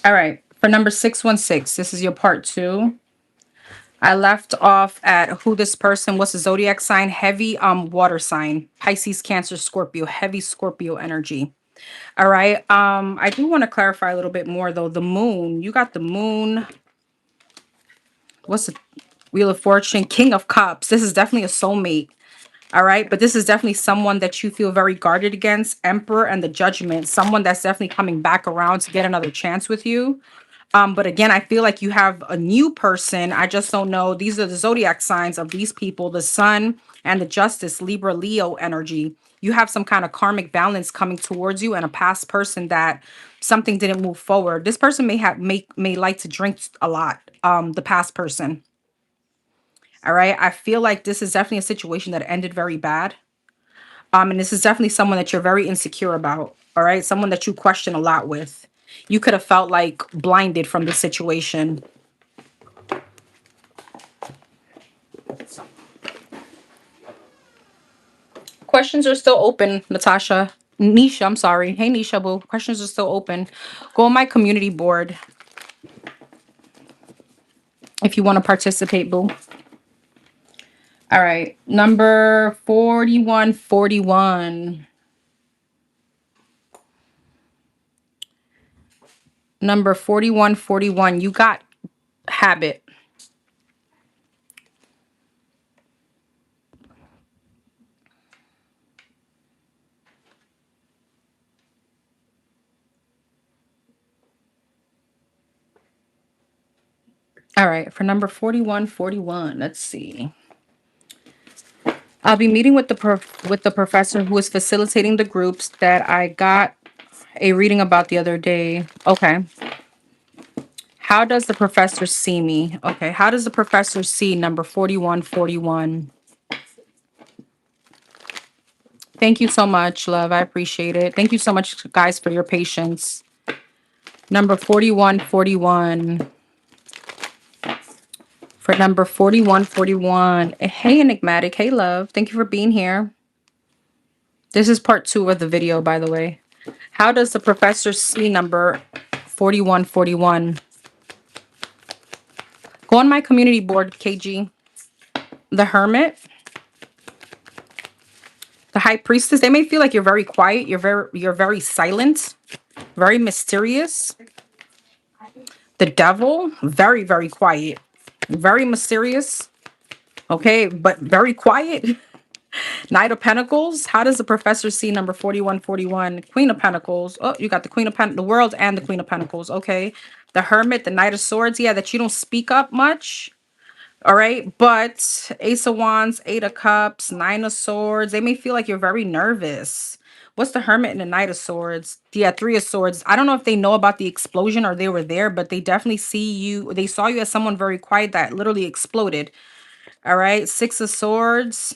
All right. For number 616, this is your part two. I left off at who this person was, the zodiac sign, heavy water sign, Pisces, Cancer, Scorpio, heavy Scorpio energy. All right. I do want to clarify a little bit more though. The moon, you got the moon. What's the Wheel of Fortune, King of Cups. This is definitely a soulmate. All right. But this is definitely someone that you feel very guarded against. Emperor and the Judgment. Someone that's definitely coming back around to get another chance with you. But again, I feel like you have a new person. I just don't know. These are the zodiac signs of these people, the sun and the justice, Libra, Leo energy. You have some kind of karmic balance coming towards you and a past person that something didn't move forward. This person may like to drink a lot. The past person. All right. I feel like this is definitely a situation that ended very bad. And this is definitely someone that you're very insecure about. All right. Someone that you question a lot with. You could have felt like blinded from the situation. Questions are still open, Natasha. Nisha, I'm sorry. Hey, Nisha, boo. Questions are still open. Go on my community board if you want to participate, boo. All right. Number 4141. Number 4141. You got habit. All right. For number 4141, let's see. I'll be meeting with the professor who is facilitating the groups that I got a reading about the other day. Okay. How does the professor see me? Okay. How does the professor see number 4141? Thank you so much, love. I appreciate it. Thank you so much, guys, for your patience. Number 4141. For number 4141. Hey, Enigmatic. Hey, love. Thank you for being here. This is part two of the video, by the way. How does the professor see number 4141? Go on my community board, KG. The Hermit. The High Priestess. They may feel like you're very quiet. You're very silent. Very mysterious. The Devil. Very, very quiet. Very mysterious. Okay, but very quiet. Knight of Pentacles. How does the professor see number 4141? Queen of Pentacles. Oh, you got the Queen of Pentacles, the World and the Queen of Pentacles. Okay. The Hermit, the Knight of Swords. Yeah, that you don't speak up much. All right. But Ace of Wands, Eight of Cups, Nine of Swords. They may feel like you're very nervous. What's the Hermit and the Knight of Swords? Yeah, Three of Swords. I don't know if they know about the explosion or they were there, but they definitely see you. They saw you as someone very quiet that literally exploded. All right. Six of Swords.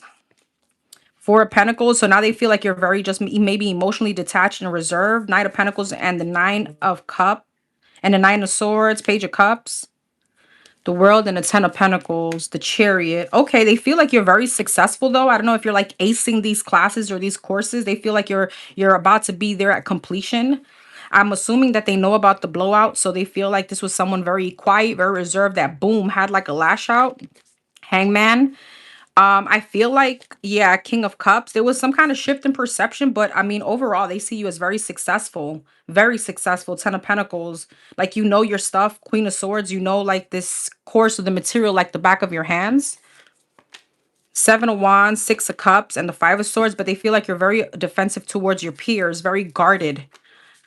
Four of Pentacles. So now they feel like you're very just maybe emotionally detached and reserved. Knight of Pentacles and the Nine of Cups and the Nine of Swords, Page of Cups, the World and the Ten of Pentacles, the Chariot. Okay, they feel like you're very successful though. I don't know if you're like acing these classes or these courses. They feel like you're about to be there at completion. I'm assuming that they know about the blowout, so they feel like this was someone very quiet, very reserved that boom had like a lash out. Hangman. I feel like, yeah, King of Cups. There was some kind of shift in perception, but I mean, overall, they see you as very successful, very successful. Ten of Pentacles, like you know your stuff. Queen of Swords, you know, like this course of the material, like the back of your hands. Seven of Wands, Six of Cups, and the Five of Swords, but they feel like you're very defensive towards your peers, very guarded.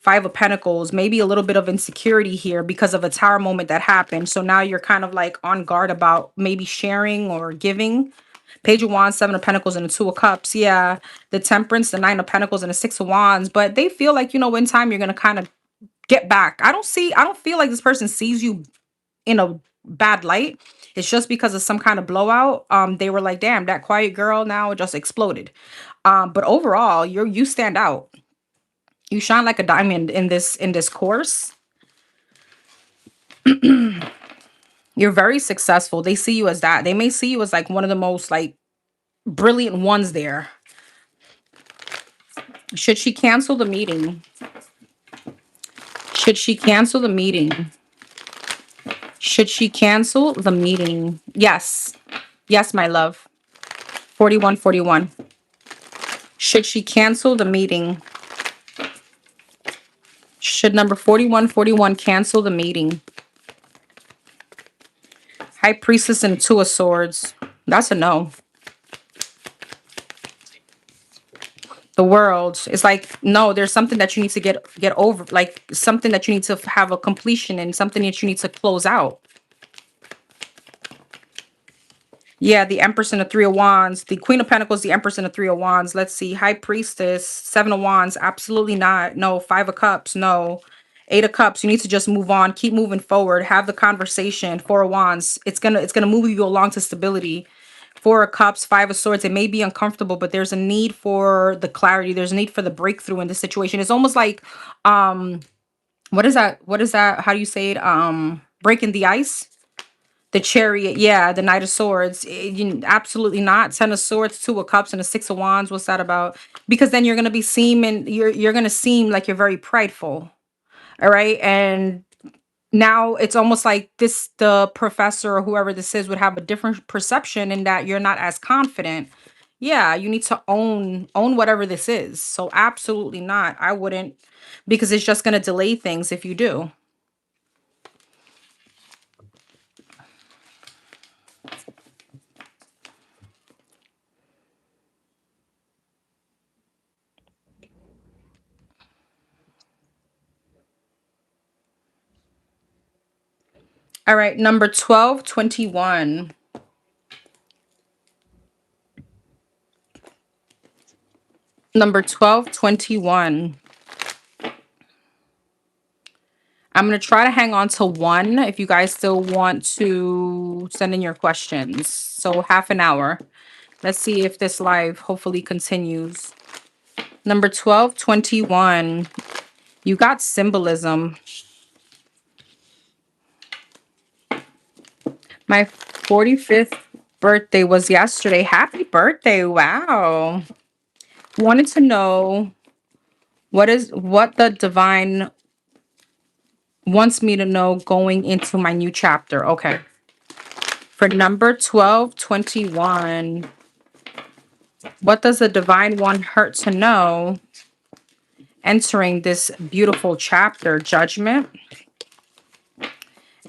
Five of Pentacles, maybe a little bit of insecurity here because of a tower moment that happened. So now you're kind of like on guard about maybe sharing or giving. Page of Wands, Seven of Pentacles, and the Two of Cups. Yeah, the Temperance, the Nine of Pentacles, and the Six of Wands. But they feel like, you know, in time you're going to kind of get back. I don't feel like this person sees you in a bad light. It's just because of some kind of blowout. They were like, damn, that quiet girl now just exploded. But overall, you stand out. You shine like a diamond in this course. You're very successful. They see you as that. They may see you as like one of the most like brilliant ones there. Should she cancel the meeting? Should she cancel the meeting? Should she cancel the meeting? Yes. Yes, my love. 4141. Should she cancel the meeting? Should number 4141 cancel the meeting? High Priestess and Two of Swords. That's a no. The World. It's like, no, there's something that you need to get over. Like something that you need to have a completion and something that you need to close out. Yeah, the Empress and the Three of Wands. The Queen of Pentacles, the Empress and the Three of Wands. Let's see. High Priestess, Seven of Wands. Absolutely not. No. Five of Cups. No. Eight of Cups. You need to just move on. Keep moving forward. Have the conversation. Four of Wands. It's gonna move you along to stability. Four of Cups, Five of Swords. It may be uncomfortable, but there's a need for the clarity. There's a need for the breakthrough in this situation. It's almost like, what is that? What is that? How do you say it? Breaking the ice. The Chariot, yeah, the Knight of Swords. Absolutely not. Ten of Swords, Two of Cups, and a Six of Wands. What's that about? Because then you're gonna be seeming, you're gonna seem like you're very prideful. All right. And now it's almost like the professor or whoever this is would have a different perception in that you're not as confident. Yeah, you need to own whatever this is. So absolutely not. I wouldn't, because it's just gonna delay things if you do. All right, number 1221. Number 1221. I'm going to try to hang on to one if you guys still want to send in your questions. So half an hour. Let's see if this live hopefully continues. Number 1221. You got symbolism. My 45th birthday was yesterday. Happy birthday. Wow. Wanted to know what the divine wants me to know going into my new chapter. Okay. For number 1221, what does the divine want her to know entering this beautiful chapter? Judgment.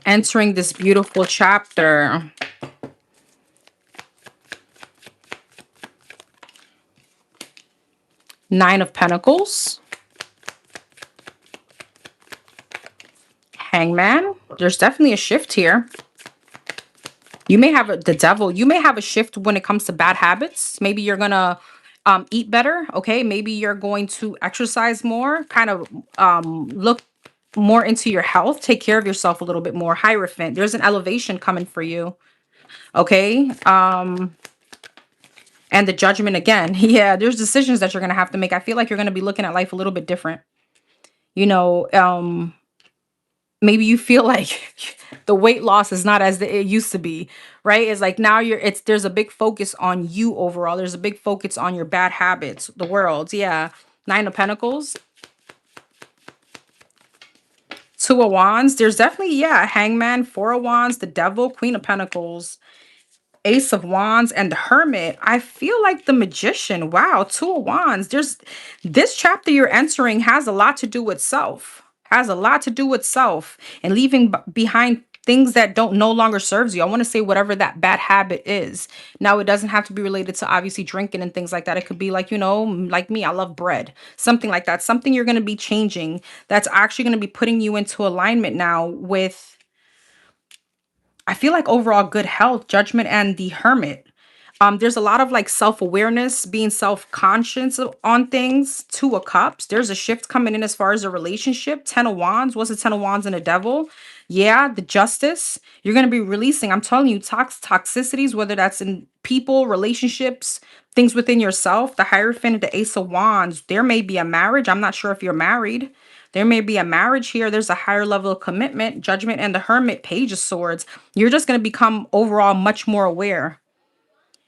Entering this beautiful chapter. Nine of Pentacles. Hangman. There's definitely a shift here. You may have the Devil. You may have a shift when it comes to bad habits. Maybe you're going to eat better. Okay. Maybe you're going to exercise more. Kind of look more into your health. Take care of yourself a little bit more. Hierophant. There's an elevation coming for you. Okay. And the Judgment again. Yeah, there's decisions that you're going to have to make. I feel like you're going to be looking at life a little bit different. You know, maybe you feel like the weight loss is not as it used to be, right? It's like now there's a big focus on you overall. There's a big focus on your bad habits, the world. Yeah. Nine of Pentacles. Two of Wands. There's definitely, yeah, Hangman, Four of Wands, the Devil, Queen of Pentacles, Ace of Wands, and the Hermit. I feel like the Magician. Wow, Two of Wands. This chapter you're entering has a lot to do with self. Has a lot to do with self and leaving behind things that don't no longer serves you. I want to say whatever that bad habit is. Now, it doesn't have to be related to obviously drinking and things like that. It could be like, like me, I love bread. Something like that. Something you're going to be changing that's actually going to be putting you into alignment now with, I feel like, overall good health, Judgment, and the Hermit. There's a lot of like self-awareness, being self-conscious on things. Two of Cups. There's a shift coming in as far as a relationship. Ten of Wands. What's the Ten of Wands and the Devil? Yeah, the Justice. You're going to be releasing, I'm telling you, toxicities, whether that's in people, relationships, things within yourself. The Hierophant and the Ace of Wands. There may be a marriage. I'm not sure if you're married. There may be a marriage here. There's a higher level of commitment. Judgment and the Hermit, Page of Swords. You're just going to become overall much more aware.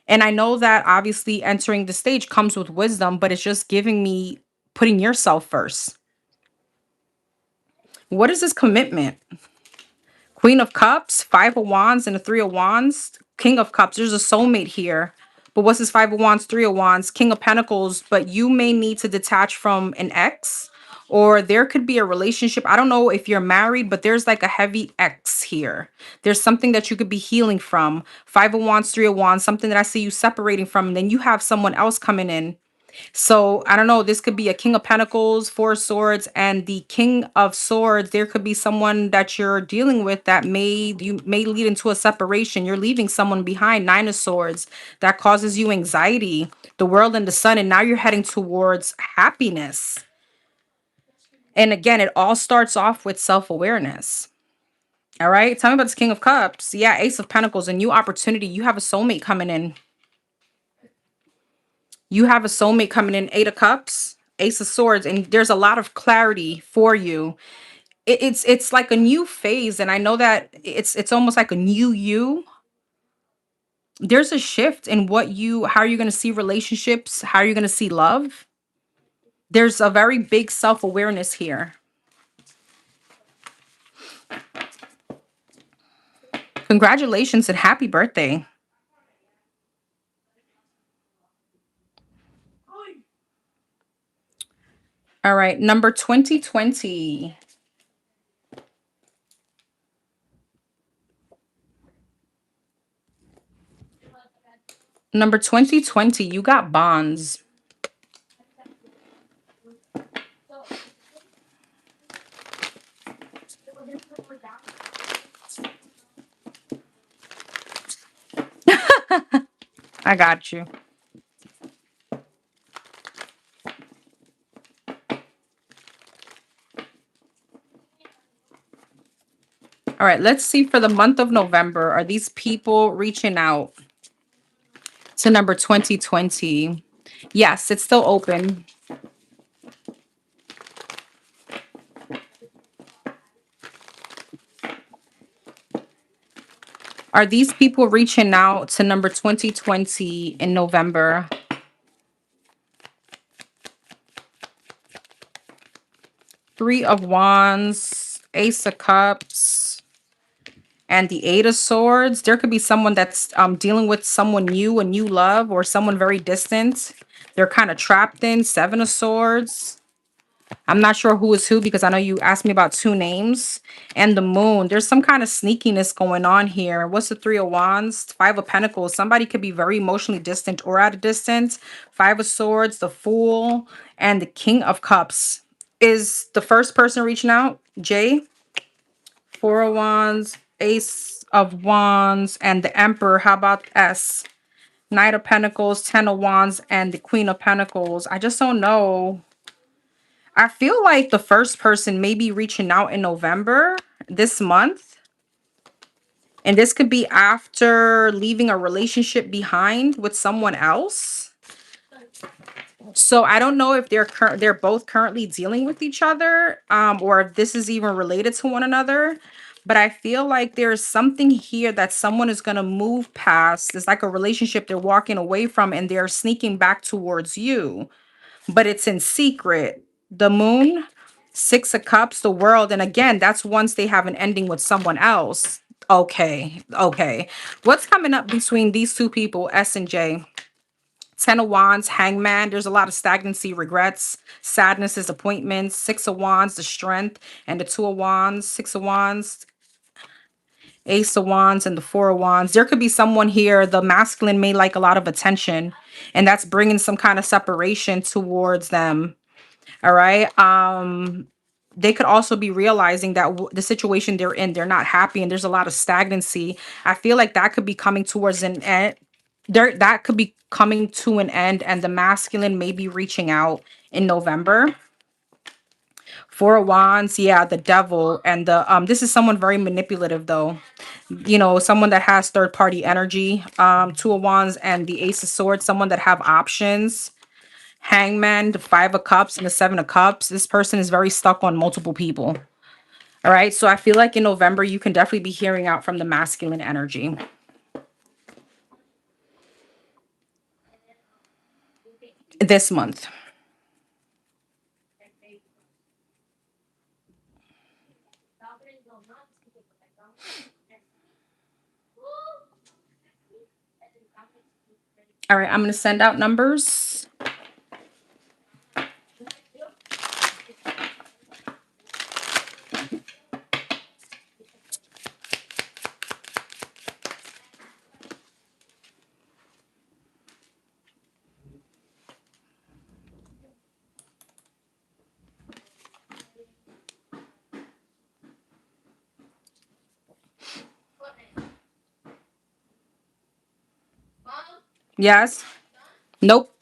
And I know that obviously entering the stage comes with wisdom, but it's just giving me putting yourself first. What is this commitment? Queen of Cups, Five of Wands, and the Three of Wands. King of Cups. There's a soulmate here. But what's this Five of Wands, Three of Wands, King of Pentacles? But you may need to detach from an ex, or there could be a relationship. I don't know if you're married, but there's like a heavy ex here. There's something that you could be healing from. Five of Wands, Three of Wands, something that I see you separating from. And then you have someone else coming in. So I don't know. This could be a King of Pentacles, Four of Swords, and the King of Swords. There could be someone that you're dealing with that you may lead into a separation. You're leaving someone behind. Nine of Swords that causes you anxiety. The World and the Sun, and now you're heading towards happiness. And again, it all starts off with self-awareness. All right. Tell me about this King of Cups. Yeah, Ace of Pentacles, a new opportunity. You have a soulmate coming in. You have a soulmate coming in. Eight of Cups, Ace of Swords, and there's a lot of clarity for you. It's like a new phase, and I know that it's almost like a new you. There's a shift in how you're going to see relationships, how you're going to see love. There's a very big self-awareness here. Congratulations and happy birthday. All right, number 2020. Number 2020, you got bonds. I got you. All right, let's see for the month of November. Are these people reaching out to number 2020? Yes, it's still open. Are these people reaching out to number 2020 in November? Three of Wands, Ace of Cups, and the Eight of Swords. There could be someone that's dealing with someone new, a new love, or someone very distant. They're kind of trapped in. Seven of Swords. I'm not sure who is who because I know you asked me about two names. And the Moon. There's some kind of sneakiness going on here. What's the Three of Wands? Five of Pentacles. Somebody could be very emotionally distant or at a distance. Five of Swords, the Fool, and the King of Cups. Is the first person reaching out Jay? Four of Wands, Ace of Wands, and the Emperor. How about S? Knight of Pentacles, Ten of Wands, and the Queen of Pentacles. I just don't know. I feel like the first person may be reaching out in November this month. And this could be after leaving a relationship behind with someone else. So I don't know if they're both currently dealing with each other, or if this is even related to one another. But I feel like there's something here that someone is going to move past. It's like a relationship they're walking away from and they're sneaking back towards you, but it's in secret. The Moon, Six of Cups, the World. And again, that's once they have an ending with someone else. Okay. Okay. What's coming up between these two people, S and J? Ten of Wands, Hangman. There's a lot of stagnancy, regrets, sadness, disappointments. Six of Wands, the Strength, and the Two of Wands. Six of Wands, Ace of Wands, and the Four of Wands. There could be someone here. The masculine may like a lot of attention, and that's bringing some kind of separation towards them. All right. They could also be realizing that the situation they're in, they're not happy, and there's a lot of stagnancy. I feel like that could be coming towards an end. That could be coming to an end, and the masculine may be reaching out in November. Four of Wands, yeah, the Devil, and the this is someone very manipulative though. You know, someone that has third party energy. Two of Wands and the Ace of Swords, someone that have options. Hangman, the Five of Cups, and the Seven of Cups. This person is very stuck on multiple people. All right, so I feel like in November you can definitely be hearing out from the masculine energy this month. All right, I'm going to send out numbers. Yes. Nope.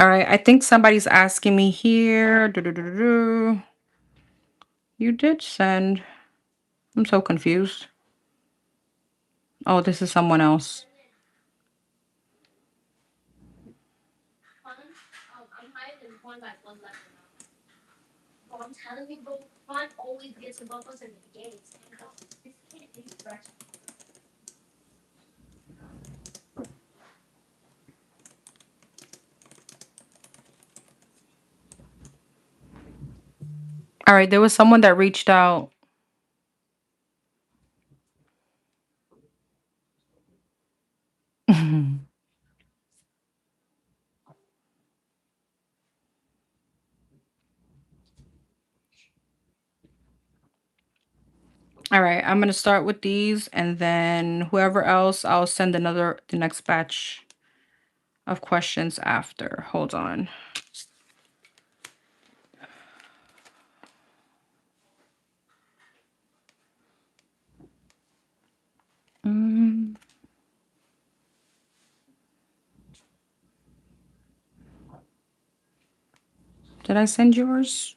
All right, I think somebody's asking me here. You did send. I'm so confused. Oh, this is someone else. All right, there was someone that reached out. All right, I'm going to start with these, and then whoever else, I'll send the next batch of questions after. Hold on. Mm, did I send yours?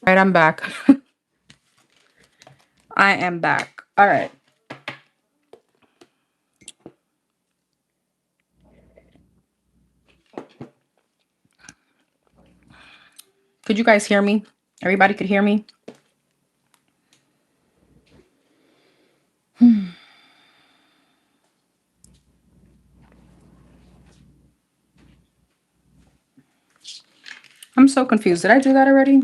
All right, I'm back. I am back. All right. Could you guys hear me? Everybody could hear me? I'm so confused. Did I do that already?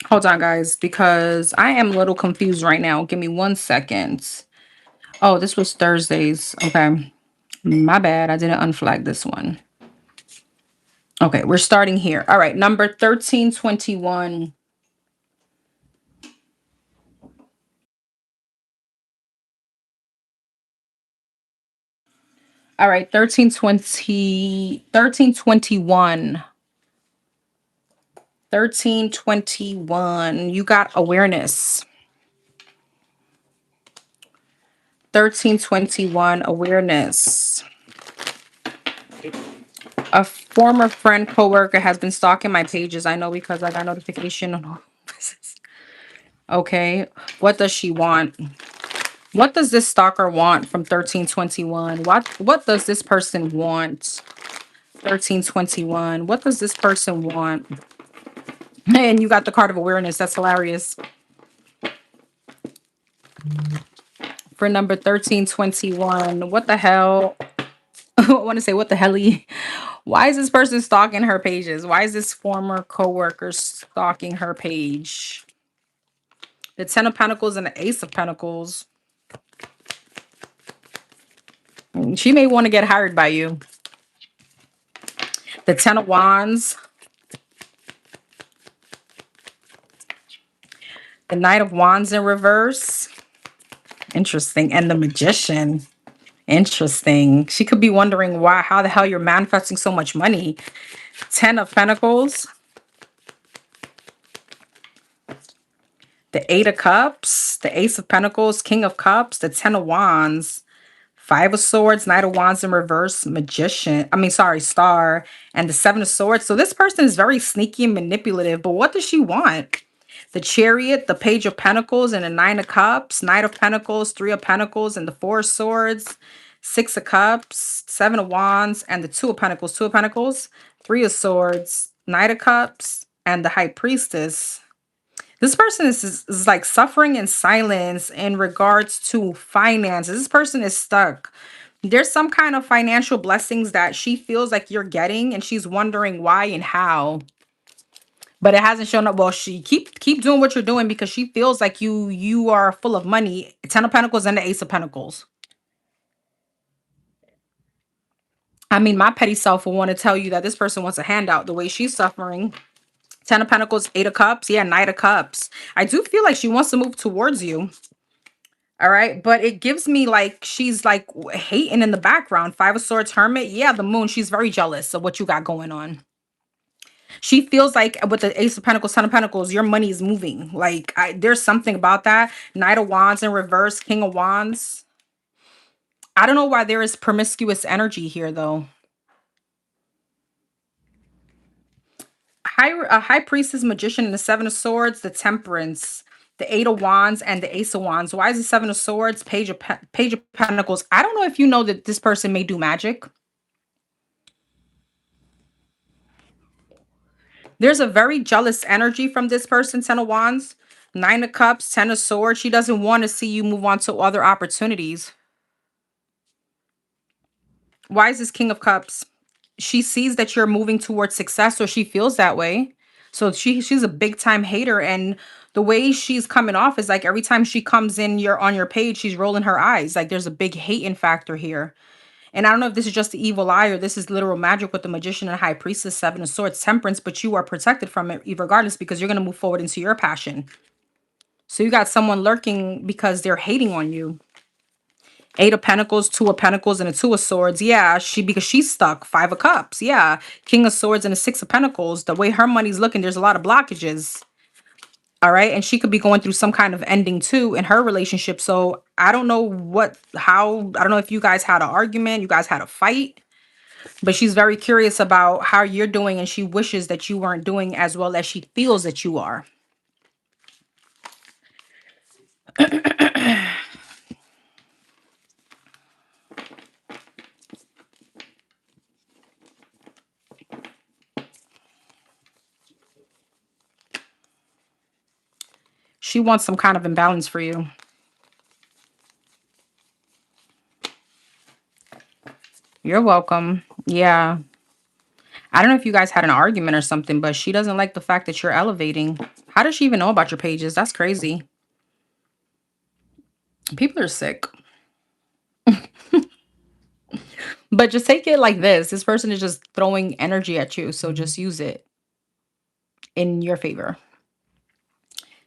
Hold on, guys, because I am a little confused right now. Give me 1 second. Oh, this was Thursdays. Okay. My bad. I didn't unflag this one. Okay, we're starting here. All right, number 1321. All right, 1321. 1321. You got awareness. 1321, awareness. A former friend, coworker has been stalking my pages. I know because I got notification on all this. Okay. What does she want? What does this stalker want from 1321? What does this person want? 1321. What does this person want? And you got the card of awareness. That's hilarious. For number 1321, what the hell? I want to say, what the hell? Why is this person stalking her pages? Why is this former coworker stalking her page? The 10 of Pentacles and the Ace of Pentacles. She may want to get hired by you. The Ten of Wands. The Knight of Wands in reverse. Interesting. And the Magician. Interesting. She could be wondering why, how the hell you're manifesting so much money. 10 of Pentacles. The 8 of Cups. The Ace of Pentacles. King of Cups. The 10 of Wands. 5 of Swords, Knight of Wands in reverse, Magician. Star. And the 7 of Swords. So this person is very sneaky and manipulative. But what does she want? The Chariot, the Page of Pentacles, and the 9 of Cups, Knight of Pentacles, 3 of Pentacles, and the 4 of Swords, 6 of Cups, 7 of Wands, and the 2 of Pentacles, 2 of Pentacles, 3 of Swords, Knight of Cups, and the High Priestess. This person is like suffering in silence in regards to finances. This person is stuck. There's some kind of financial blessings that she feels like you're getting, and she's wondering why and how. But it hasn't shown up. Well, she keep doing what you're doing because she feels like you are full of money. 10 of Pentacles and the Ace of Pentacles. I mean, my petty self will want to tell you that this person wants a handout the way she's suffering. 10 of Pentacles, 8 of Cups. Yeah, Knight of Cups. I do feel like she wants to move towards you. All right. But it gives me like she's like hating in the background. 5 of Swords, Hermit. Yeah, the Moon. She's very jealous of what you got going on. She feels like with the Ace of Pentacles, 10 of Pentacles, your money is moving. Like there's something about that. Knight of Wands in reverse, King of Wands. I don't know why there is promiscuous energy here, though. High Priestess, Magician, and the 7 of Swords, the Temperance, the 8 of Wands, and the Ace of Wands. Why is the 7 of Swords, Page of Pentacles? I don't know if you know that this person may do magic. There's a very jealous energy from this person, 10 of Wands, 9 of Cups, 10 of Swords. She doesn't want to see you move on to other opportunities. Why is this King of Cups? She sees that you're moving towards success, or she feels that way. So she's a big time hater, and the way she's coming off is like every time she comes in you're on your page, she's rolling her eyes. Like there's a big hating factor here. And I don't know if this is just the evil eye or this is literal magic with the Magician and High Priestess, 7 of Swords, Temperance, but you are protected from it regardless because you're going to move forward into your passion. So you got someone lurking because they're hating on you. 8 of Pentacles, 2 of Pentacles, and a 2 of Swords. Yeah, because she's stuck. 5 of Cups. Yeah. King of Swords and a 6 of Pentacles. The way her money's looking, there's a lot of blockages. All right. And she could be going through some kind of ending too in her relationship. So I don't know I don't know if you guys had an argument, you guys had a fight, but she's very curious about how you're doing, and she wishes that you weren't doing as well as she feels that you are. She wants some kind of imbalance for you. You're welcome. Yeah. I don't know if you guys had an argument or something, but she doesn't like the fact that you're elevating. How does she even know about your pages? That's crazy. People are sick. But just take it like this. This person is just throwing energy at you. So just use it in your favor.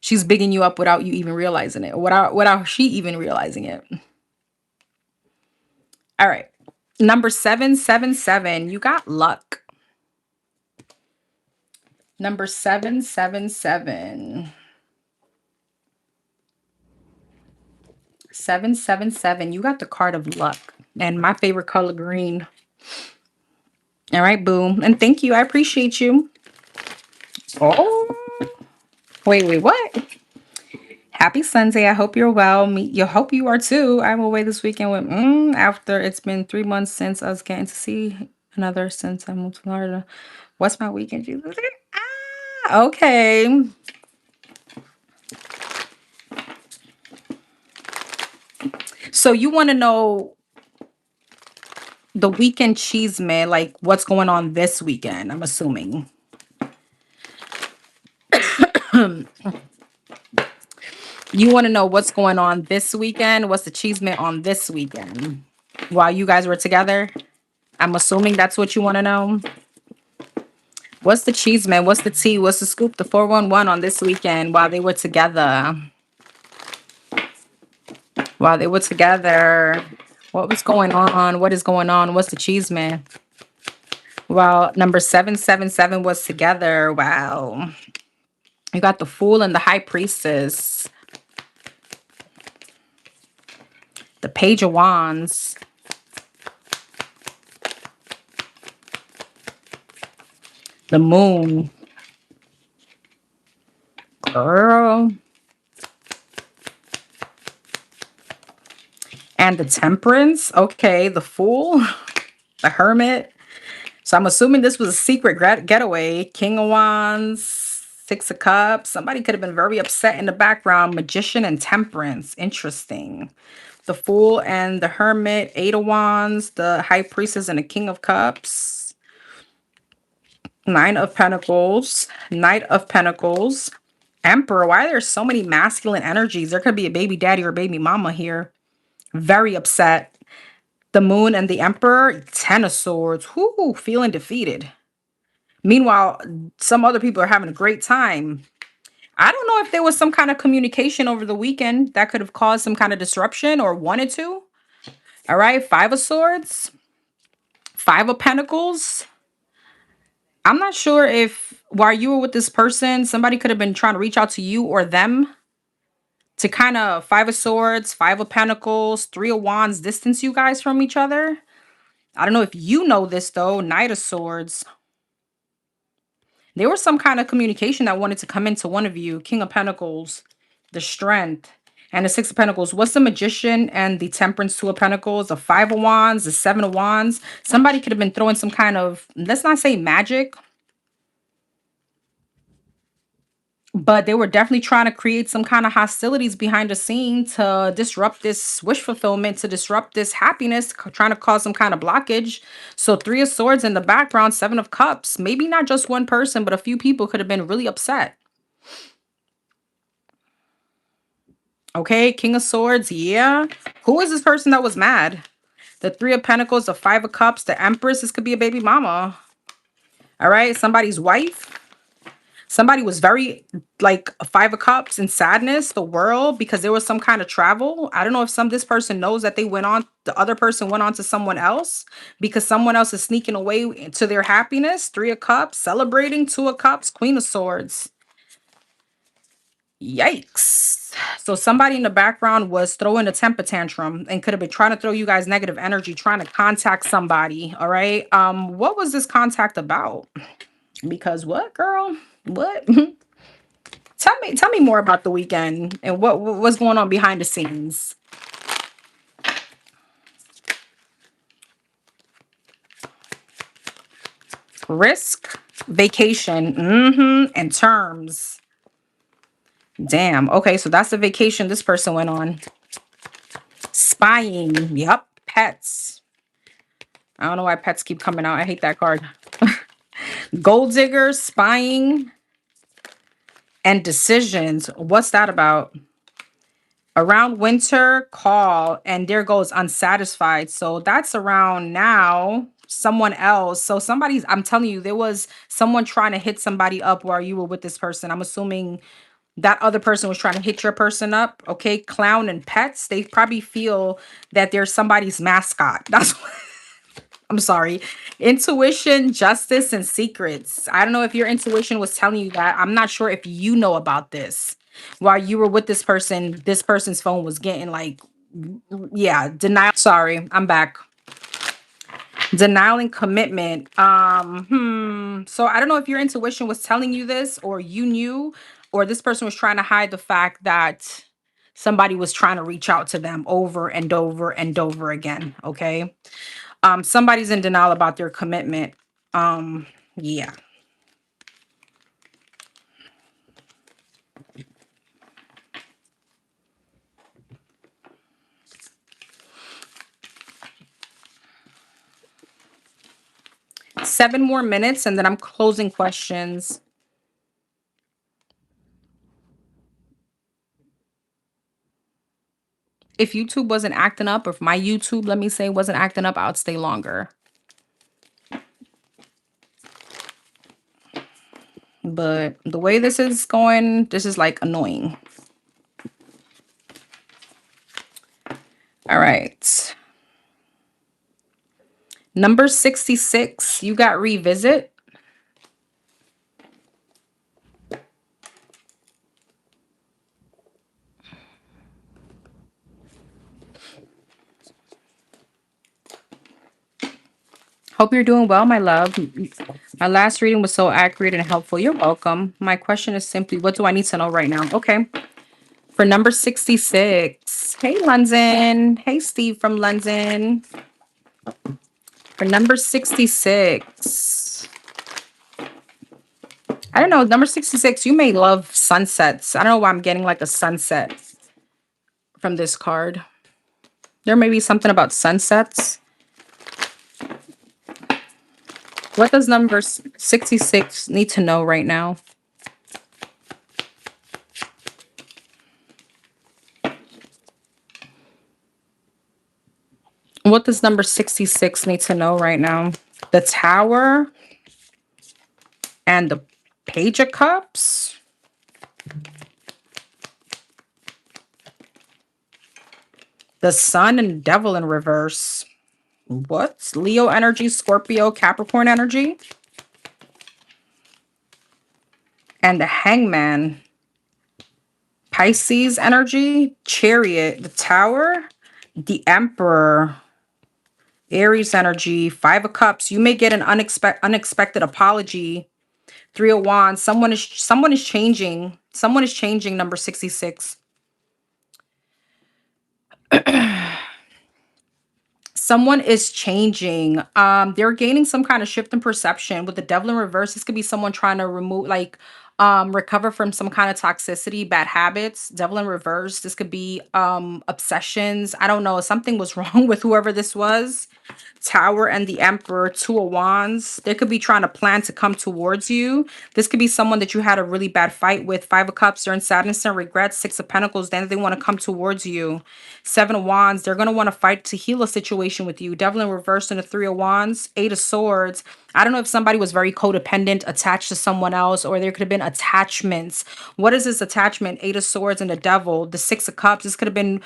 She's bigging you up without you even realizing it. Without she even realizing it. All right. Number 777. You got luck. Number 777. 777. You got the card of luck. And my favorite color, green. All right, boom. And thank you. I appreciate you. Oh. Wait, what? Happy Sunday. I hope you're well. Hope you are too. I'm away this weekend with after it's been 3 months since us getting to see another since I moved to Florida. What's my weekend, Jesus? Ah, okay. So you want to know the weekend cheese man, like what's going on this weekend, I'm assuming. You want to know what's going on this weekend? What's the cheeseman on this weekend? While you guys were together? I'm assuming that's what you want to know. What's the cheese, man? What's the tea? What's the scoop? The 411 on this weekend while they were together. While they were together. What was going on? What is going on? What's the cheese, man? Well, number 777 was together. Wow. You got the Fool and the High Priestess. The Page of Wands. The Moon. Girl. And the Temperance. Okay, the Fool. The Hermit. So I'm assuming this was a secret getaway. King of Wands, Six of Cups. Somebody could have been very upset in the background. Magician and Temperance. Interesting. The Fool and the Hermit. Eight of Wands. The High Priestess and the King of Cups. Nine of Pentacles. Knight of Pentacles. Emperor. Why are there so many masculine energies? There could be a baby daddy or baby mama here. Very upset. The Moon and the Emperor. Ten of Swords. Whoo, feeling defeated. Meanwhile, some other people are having a great time. I don't know if there was some kind of communication over the weekend that could have caused some kind of disruption or wanted to. All right, Five of Swords, Five of Pentacles. I'm not sure if while you were with this person, somebody could have been trying to reach out to you or them to kind of Five of Swords, Five of Pentacles, Three of Wands distance you guys from each other. I don't know if you know this though. Knight of Swords. There was some kind of communication that wanted to come into one of you. King of Pentacles, the Strength, and the Six of Pentacles. What's the Magician and the Temperance? Two of Pentacles, the Five of Wands, the Seven of Wands. Somebody could have been throwing some kind of, let's not say magic, but they were definitely trying to create some kind of hostilities behind the scene to disrupt this wish fulfillment, to disrupt this happiness, trying to cause some kind of blockage. So Three of Swords in the background, Seven of Cups. Maybe not just one person, but a few people could have been really upset. Okay, King of Swords, yeah. Who is this person that was mad? The Three of Pentacles, the Five of Cups, the Empress. This could be a baby mama. All right, somebody's wife. Somebody was very, like, a Five of Cups in sadness, the world, because there was some kind of travel. I don't know if this person knows that the other person went on to someone else because someone else is sneaking away to their happiness. Three of Cups, celebrating. Two of Cups, Queen of Swords. Yikes. So somebody in the background was throwing a temper tantrum and could have been trying to throw you guys negative energy, trying to contact somebody. All right. What was this contact about? Because what, girl? What? Tell me more about the weekend and what's going on behind the scenes. Risk, vacation, and terms. Damn. Okay, so that's the vacation this person went on. Spying. Yep. Pets. I don't know why pets keep coming out. I hate that card. Gold digger, spying, and decisions. What's that about? Around winter, call, and there goes unsatisfied. So that's around now. Someone else. So I'm telling you, there was someone trying to hit somebody up while you were with this person. I'm assuming that other person was trying to hit your person up. Okay. Clown and pets. They probably feel that they're somebody's mascot. That's what. I'm sorry. Intuition, justice, and secrets. I don't know if your intuition was telling you that. I'm not sure if you know about this. While you were with this person's phone was getting like, yeah, denial. Sorry, I'm back. Denial and commitment. So I don't know if your intuition was telling you this or you knew, or this person was trying to hide the fact that somebody was trying to reach out to them over and over and over again. Okay. Somebody's in denial about their commitment. Yeah. Seven more minutes and then I'm closing questions. If YouTube wasn't acting up, or if my YouTube, let me say, wasn't acting up, I'd stay longer. But the way this is going, this is like annoying. All right. Number 66, you got revisit. Hope you're doing well, my love. My last reading was so accurate and helpful. You're welcome. My question is simply, what do I need to know right now? Okay. For number 66. Hey, London. Hey, Steve from London. For number 66. I don't know. Number 66, you may love sunsets. I don't know why I'm getting like a sunset from this card. There may be something about sunsets. What does number 66 need to know right now? What does number 66 need to know right now? The Tower and the Page of Cups. The Sun and Devil in reverse. What? Leo energy, Scorpio, Capricorn energy. And the Hangman. Pisces energy, Chariot, the Tower, the Emperor, Aries energy, Five of Cups. You may get an unexpected apology. Three of Wands. Someone is changing. Someone is changing, number 66. Someone is changing. They're gaining some kind of shift in perception. With the Devil in reverse, this could be someone trying to remove, like, recover from some kind of toxicity, bad habits. Devil in reverse. This could be obsessions. I don't know. Something was wrong with whoever this was. Tower and the Emperor, Two of Wands. They could be trying to plan to come towards you. This could be someone that you had a really bad fight with. Five of Cups, they're in sadness and regret. Six of Pentacles, then they want to come towards you. Seven of Wands, they're going to want to fight to heal a situation with you. Devil in reverse and the Three of Wands. Eight of Swords. I don't know if somebody was very codependent, attached to someone else, or there could have been attachments. What is this attachment? Eight of Swords and the Devil. The Six of Cups, this could have been,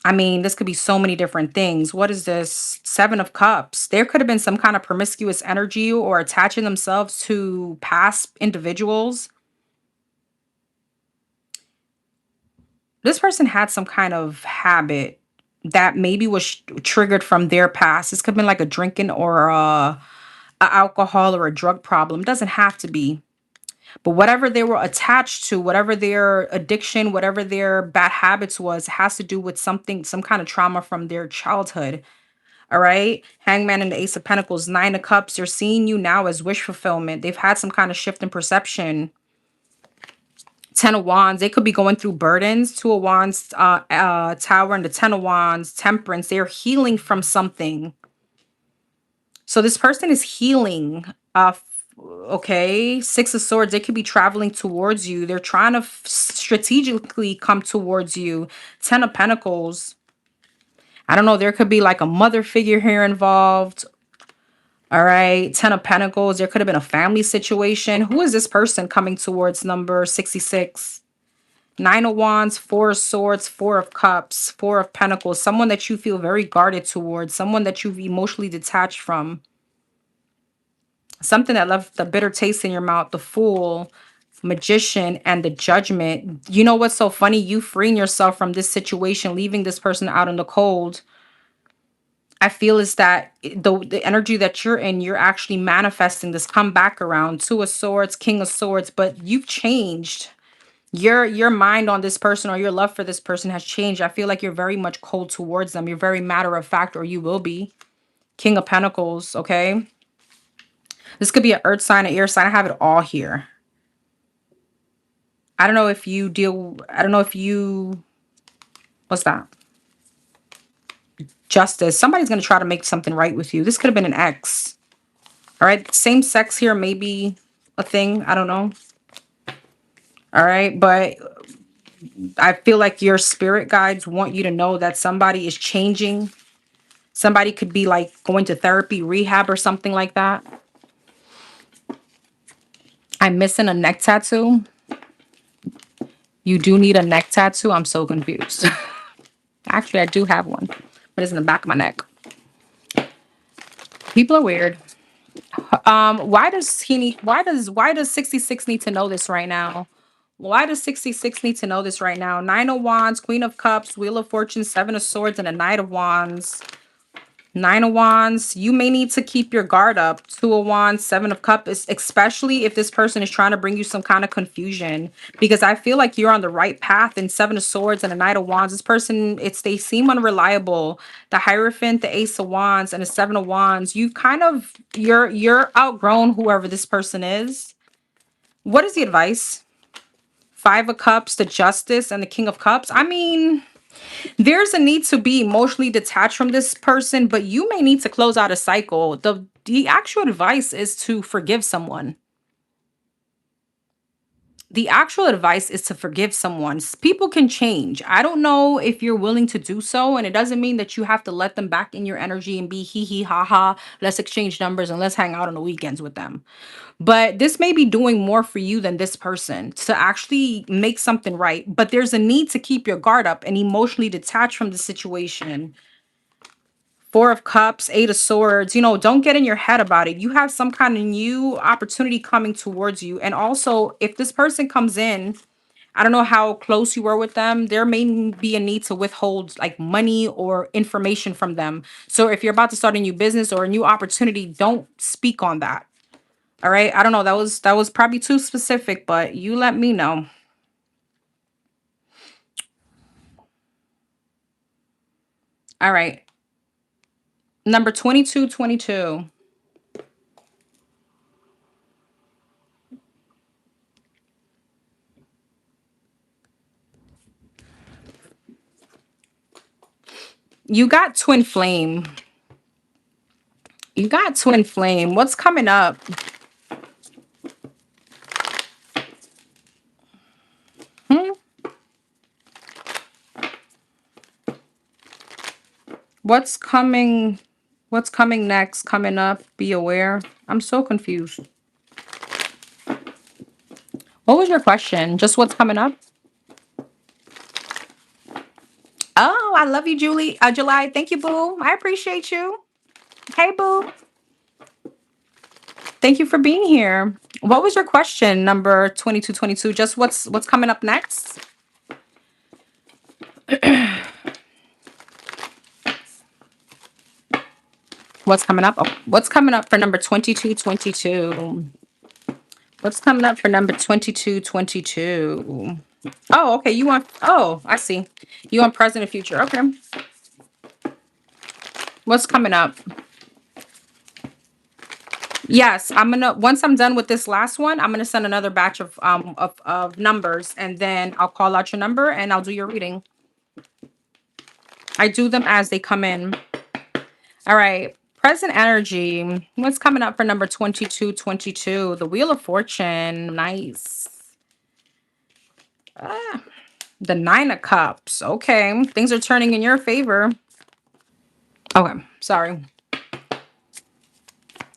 I mean, this could be so many different things. What is this? Seven of Cups. There could have been some kind of promiscuous energy or attaching themselves to past individuals. This person had some kind of habit that maybe was triggered from their past. This could have been like a drinking or a alcohol or a drug problem. It doesn't have to be. But whatever they were attached to, whatever their addiction, whatever their bad habits was, has to do with something, some kind of trauma from their childhood. All right. Hangman and the Ace of Pentacles, Nine of Cups. They're seeing you now as wish fulfillment. They've had some kind of shift in perception. Ten of Wands. They could be going through burdens. Two of Wands, Tower, and the Ten of Wands, Temperance. They're healing from something. So this person is healing. Okay. Six of Swords. They could be traveling towards you. They're trying to strategically come towards you. Ten of Pentacles. I don't know. There could be like a mother figure here involved. All right. Ten of Pentacles. There could have been a family situation. Who is this person coming towards number 66? Nine of Wands, Four of Swords, Four of Cups, Four of Pentacles. Someone that you feel very guarded towards. Someone that you've emotionally detached from. Something that left a bitter taste in your mouth. The Fool, Magician, and the Judgment. You know what's so funny? You freeing yourself from this situation, leaving this person out in the cold. I feel is that the energy that you're in, you're actually manifesting this come back around. Two of Swords, King of Swords, but you've changed. Your mind on this person or your love for this person has changed. I feel like you're very much cold towards them. You're very matter of fact, or you will be. King of Pentacles, okay? This could be an earth sign, an air sign. I have it all here. I don't know if you deal, I don't know if you, what's that? Justice. Somebody's going to try to make something right with you. This could have been an ex. All right. Same sex here, maybe a thing. I don't know. All right. But I feel like your spirit guides want you to know that somebody is changing. Somebody could be like going to therapy, rehab, or something like that. I'm missing a neck tattoo. You do need a neck tattoo? I'm so confused. Actually, I do have one, but it's in the back of my neck. People are weird. Why does 66 need to know this right now? Why does 66 need to know this right now? Nine of Wands, Queen of Cups, Wheel of Fortune, Seven of Swords, and a Knight of Wands. Nine of Wands, you may need to keep your guard up. Two of Wands, Seven of Cups, especially if this person is trying to bring you some kind of confusion. Because I feel like you're on the right path. And Seven of Swords and a Knight of Wands, this person, they seem unreliable. The Hierophant, the Ace of Wands, and the Seven of Wands, you're outgrown whoever this person is. What is the advice? Five of Cups, the Justice, and the King of Cups. I mean, there's a need to be emotionally detached from this person, but you may need to close out a cycle. The actual advice is to forgive someone. The actual advice is to forgive someone. People can change. I don't know if you're willing to do so, and it doesn't mean that you have to let them back in your energy and be hee hee ha ha. Let's exchange numbers and let's hang out on the weekends with them. But this may be doing more for you than this person to actually make something right. But there's a need to keep your guard up and emotionally detached from the situation. Four of Cups, Eight of Swords, don't get in your head about it. You have some kind of new opportunity coming towards you. And also, if this person comes in, I don't know how close you were with them, there may be a need to withhold like money or information from them. So if you're about to start a new business or a new opportunity, don't speak on that. All right. I don't know. That was probably too specific, but you let me know. All right. Number 2222. You got twin flame. You got twin flame. What's coming up? Hmm? What's coming? What's coming next? Coming up? Be aware. I'm so confused. What was your question? Just what's coming up? Oh, I love you, Julie. July. Thank you, boo. I appreciate you. Hey, boo. Thank you for being here. What was your question? Number 2222. Just what's coming up next? What's coming up? Oh, what's coming up for number 2222? What's coming up for number 2222? Oh, okay. Oh, I see. You want present and future. Okay. What's coming up? Yes, once I'm done with this last one, I'm gonna send another batch of numbers, and then I'll call out your number and I'll do your reading. I do them as they come in. All right. Present energy. What's coming up for number 2222? The Wheel of Fortune. Nice. Ah, the Nine of Cups. Okay. Things are turning in your favor. Okay. Sorry.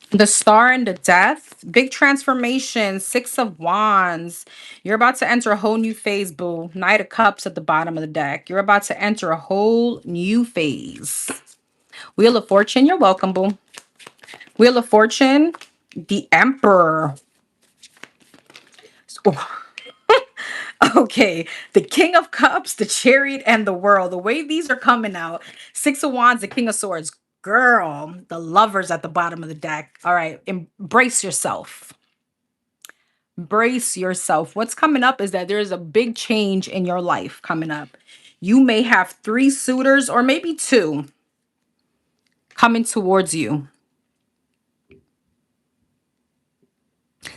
The Star and the Death. Big transformation. Six of Wands. You're about to enter a whole new phase, boo. Knight of Cups at the bottom of the deck. You're about to enter a whole new phase. Wheel of Fortune. You're welcome, boo. Wheel of Fortune. The Emperor. Okay, the King of Cups, the Chariot, and the World. The way these are coming out, Six of Wands, the King of Swords. Girl, the Lovers at the bottom of the deck. All right, embrace yourself. Brace yourself. What's coming up is that there's a big change in your life coming up. You may have three suitors or maybe two coming towards you.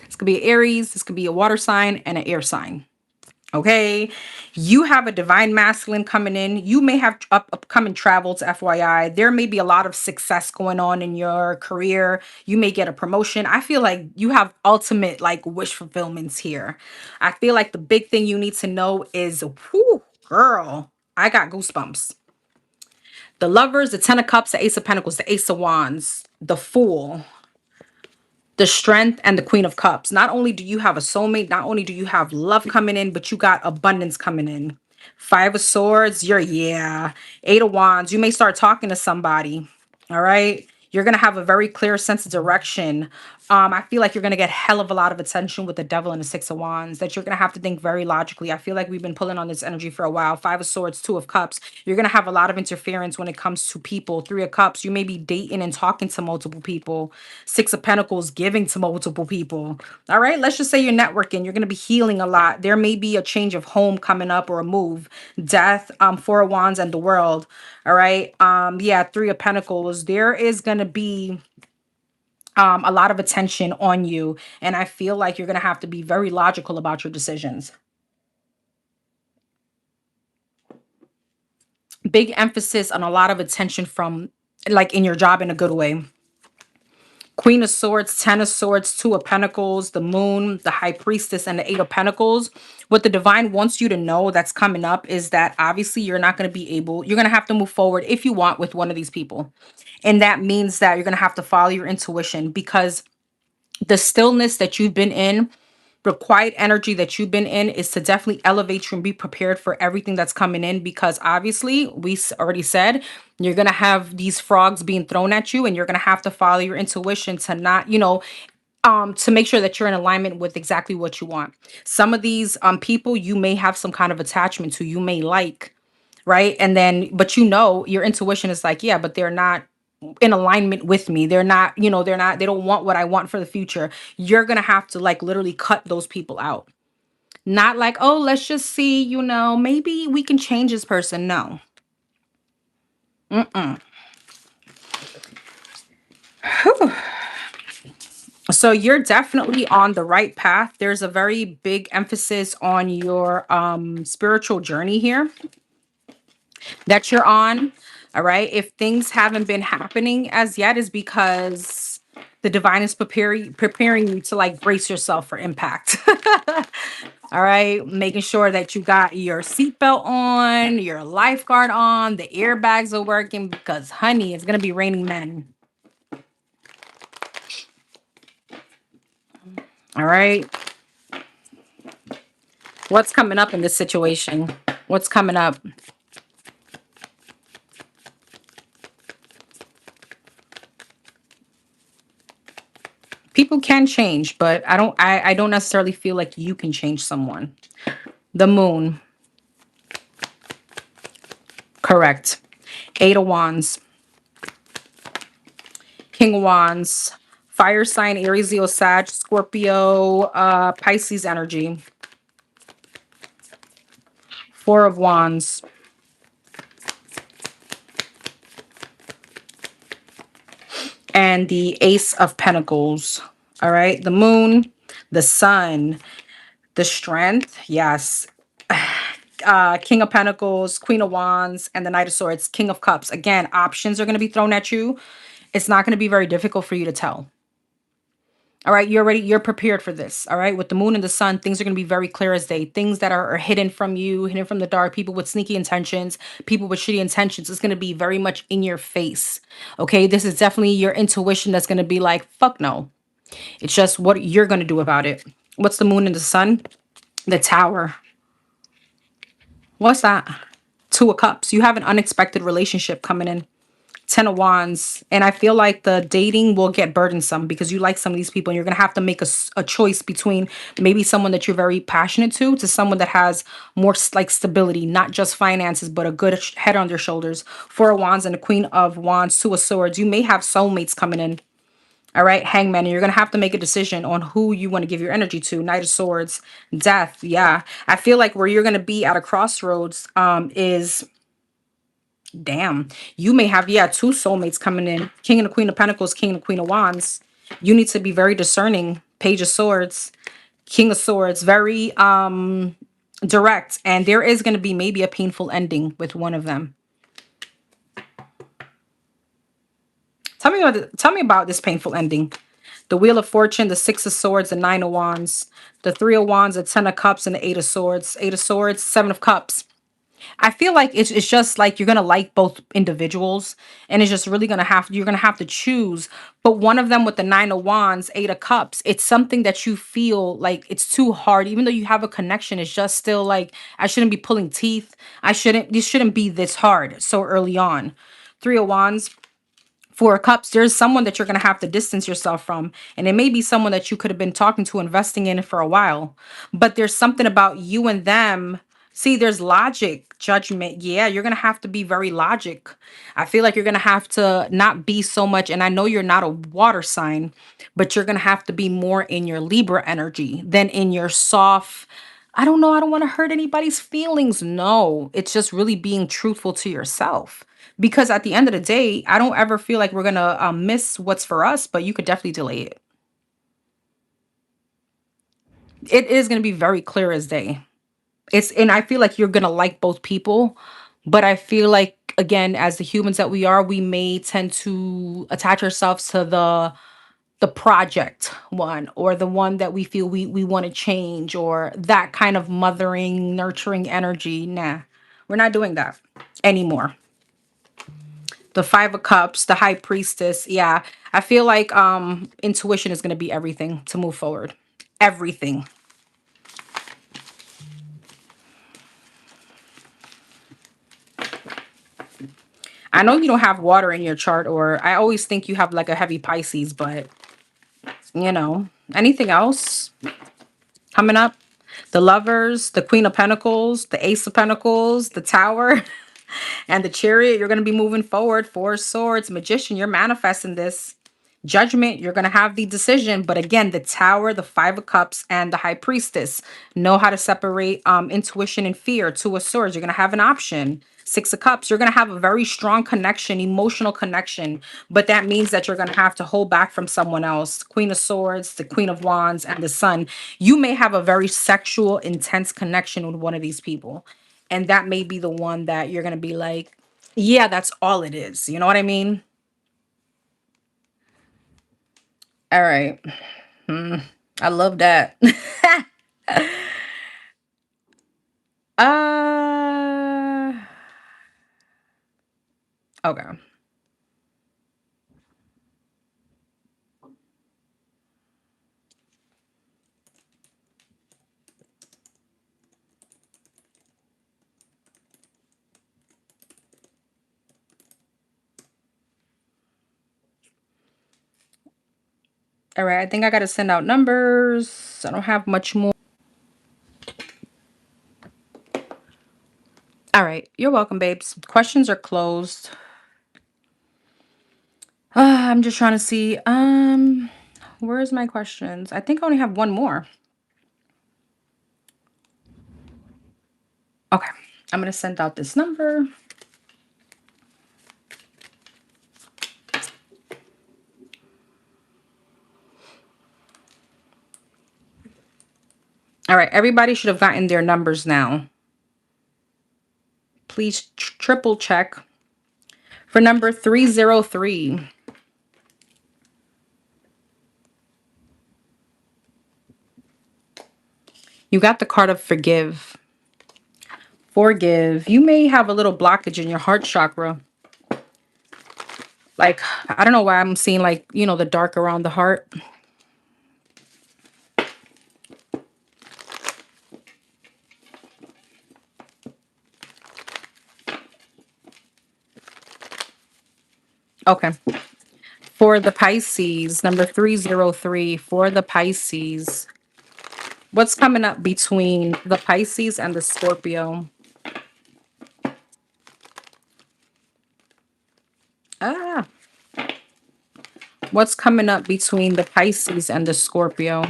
This could be Aries, this could be a water sign, and an air sign. Okay, you have a divine masculine coming in. You may have upcoming travels, FYI. There may be a lot of success going on in your career. You may get a promotion. I feel like you have ultimate like wish fulfillments here. I feel like the big thing you need to know is, whew, girl, I got goosebumps. The Lovers, the Ten of Cups, the Ace of Pentacles, the Ace of Wands, the Fool. the Strength and the Queen of Cups. Not only do you have a soulmate, not only do you have love coming in, but you got abundance coming in. Five of Swords, yeah. Eight of Wands, you may start talking to somebody. All right. You're going to have a very clear sense of direction. I feel like you're going to get hell of a lot of attention with the Devil and the Six of Wands, that you're going to have to think very logically. I feel like we've been pulling on this energy for a while. Five of Swords, Two of Cups. You're going to have a lot of interference when it comes to people. Three of Cups. You may be dating and talking to multiple people. Six of Pentacles, giving to multiple people. All right. Let's just say you're networking. You're going to be healing a lot. There may be a change of home coming up or a move. Death, Four of Wands, and the World. All right. Yeah, Three of Pentacles. There is going to be a lot of attention on you. And I feel like you're going to have to be very logical about your decisions. Big emphasis on a lot of attention from, like, in your job in a good way. Queen of Swords, Ten of Swords, Two of Pentacles, the Moon, the High Priestess, and the Eight of Pentacles. What the Divine wants you to know that's coming up is that obviously you're not going to be able, you're going to have to move forward if you want with one of these people. And that means that you're going to have to follow your intuition, because the stillness that you've been in, the quiet energy that you've been in, is to definitely elevate you and be prepared for everything that's coming in, because obviously already said you're going to have these frogs being thrown at you, and you're going to have to follow your intuition to not, to make sure that you're in alignment with exactly what you want. Some of these people you may have some kind of attachment to, you may like, right? And then, but your intuition is like, yeah, but they're not in alignment with me. They're not, they don't want what I want for the future. You're going to have to, like, literally cut those people out. Not like, oh, let's just see, maybe we can change this person. No. Mm-mm. Whew. So you're definitely on the right path. There's a very big emphasis on your spiritual journey here that you're on. All right. If things haven't been happening as yet, is because the divine is preparing you to, like, brace yourself for impact. All right. Making sure that you got your seatbelt on, your lifeguard on, the airbags are working, because honey, it's gonna be raining men. All right. What's coming up in this situation? What's coming up? People can change, but I don't necessarily feel like you can change someone. The Moon. Correct. Eight of Wands. King of Wands. Fire sign, Aries, Leo, Sag, Scorpio, Pisces energy. Four of Wands. And the Ace of Pentacles. All right. The Moon, the Sun, the Strength. Yes. King of Pentacles, Queen of Wands, and the Knight of Swords, King of Cups. Again, options are going to be thrown at you. It's not going to be very difficult for you to tell. All right, you're prepared for this. All right, with the Moon and the Sun, things are going to be very clear as day. Things that are hidden from you, hidden from the dark, people with sneaky intentions, people with shitty intentions, it's going to be very much in your face. Okay, this is definitely your intuition that's going to be like, fuck no. It's just what you're going to do about it. What's the Moon and the Sun? The Tower. What's that? Two of Cups. You have an unexpected relationship coming in. Ten of Wands. And I feel like the dating will get burdensome, because you like some of these people, and you're going to have to make a choice between maybe someone that you're very passionate to someone that has more, like, stability, not just finances, but a good head on their shoulders. Four of Wands and the Queen of Wands, Two of Swords. You may have soulmates coming in. All right, Hangman. And you're going to have to make a decision on who you want to give your energy to. Knight of Swords, Death. Yeah. I feel like where you're going to be at a crossroads is, damn, you may have, yeah, two soulmates coming in. King and the Queen of Pentacles, King and the Queen of Wands. You need to be very discerning. Page of Swords, King of Swords, very direct. And there is going to be maybe a painful ending with one of them. Tell me about this painful ending. The Wheel of Fortune, the Six of Swords, the Nine of Wands, the Three of Wands, the Ten of Cups, and the Eight of Swords. Eight of Swords, Seven of Cups. I feel like it's just like you're gonna like both individuals, and it's just really gonna have you're gonna have to choose. But one of them with the Nine of Wands, Eight of Cups, it's something that you feel like it's too hard, even though you have a connection. It's just still like I shouldn't be pulling teeth. I shouldn't. This shouldn't be this hard so early on. Three of Wands. Four of Cups, there's someone that you're going to have to distance yourself from. And it may be someone that you could have been talking to, investing in for a while. But there's something about you and them. See, there's logic, judgment. Yeah, you're going to have to be very logic. I feel like you're going to have to not be so much. And I know you're not a water sign, but you're going to have to be more in your Libra energy than in your soft. I don't know. I don't want to hurt anybody's feelings. No, it's just really being truthful to yourself. Because at the end of the day, I don't ever feel like we're going to miss what's for us, but you could definitely delay it. It is going to be very clear as day. And I feel like you're going to like both people, but I feel like, again, as the humans that we are, we may tend to attach ourselves to the project one, or the one that we feel we want to change, or that kind of mothering, nurturing energy. Nah, we're not doing that anymore. The Five of Cups, the High Priestess. Yeah, I feel like intuition is going to be everything to move forward. Everything. I know you don't have water in your chart, or I always think you have like a heavy Pisces, but anything else coming up? The Lovers, the Queen of Pentacles, the Ace of Pentacles, the Tower, and the Chariot. You're going to be moving forward. Four of Swords, Magician. You're manifesting this. Judgment, you're going to have the decision. But again, the Tower, the Five of Cups, and the High Priestess know how to separate intuition and fear. Two of Swords, you're going to have an option. Six of Cups, you're going to have a very strong connection, emotional connection. But that means that you're going to have to hold back from someone else. Queen of Swords, the Queen of Wands, and the Sun. You may have a very sexual, intense connection with one of these people. And that may be the one that you're going to be like, yeah, that's all it is. You know what I mean? All right. I love that. uh okay. All right. I think I got to send out numbers. I don't have much more. All right. You're welcome, babes. Questions are closed. I'm just trying to see. Where's my questions? I think I only have one more. Okay. I'm going to send out this number. All right. Everybody should have gotten their numbers now. Please triple check. For number 303. You got the card of forgive. Forgive. You may have a little blockage in your heart chakra. Like, I don't know why I'm seeing like, the dark around the heart. Okay. For the Pisces, number 303, for the Pisces, what's coming up between the Pisces and the Scorpio? Ah, what's coming up between the Pisces and the Scorpio?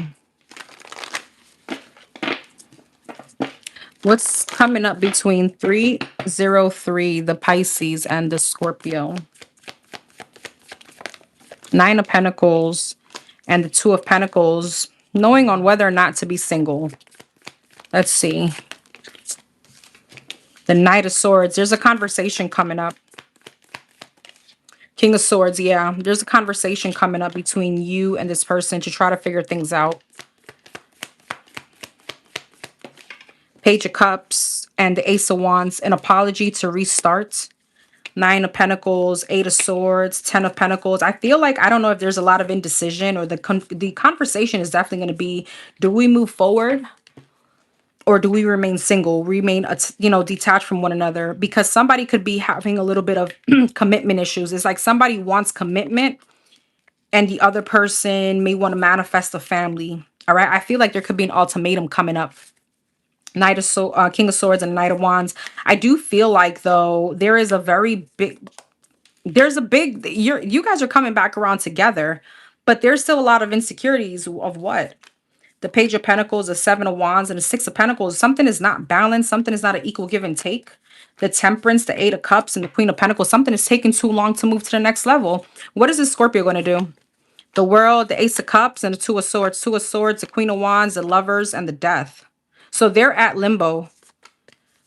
What's coming up between 303, the Pisces, and the Scorpio? Nine of Pentacles and the Two of Pentacles, knowing on whether or not to be single. Let's see. The Knight of Swords. There's a conversation coming up. King of Swords, yeah. There's a conversation coming up between you and this person to try to figure things out. Page of Cups, and the Ace of Wands, an apology to restart. Nine of Pentacles, Eight of Swords, Ten of Pentacles. I feel like, I don't know if there's a lot of indecision, or the conversation is definitely going to be, do we move forward or do we remain single, remain, detached from one another? Because somebody could be having a little bit of commitment issues. It's like somebody wants commitment and the other person may want to manifest a family. All right. I feel like there could be an ultimatum coming up. King of Swords and Knight of Wands. I do feel like, though, there's a big, you guys are coming back around together, but there's still a lot of insecurities of what? The Page of Pentacles, the Seven of Wands, and the Six of Pentacles. Something is not balanced. Something is not an equal give and take. The Temperance, the Eight of Cups, and the Queen of Pentacles. Something is taking too long to move to the next level. What is this Scorpio going to do? The World, the Ace of Cups, and the Two of Swords. Two of Swords, the Queen of Wands, the Lovers, and the Death. So they're at limbo.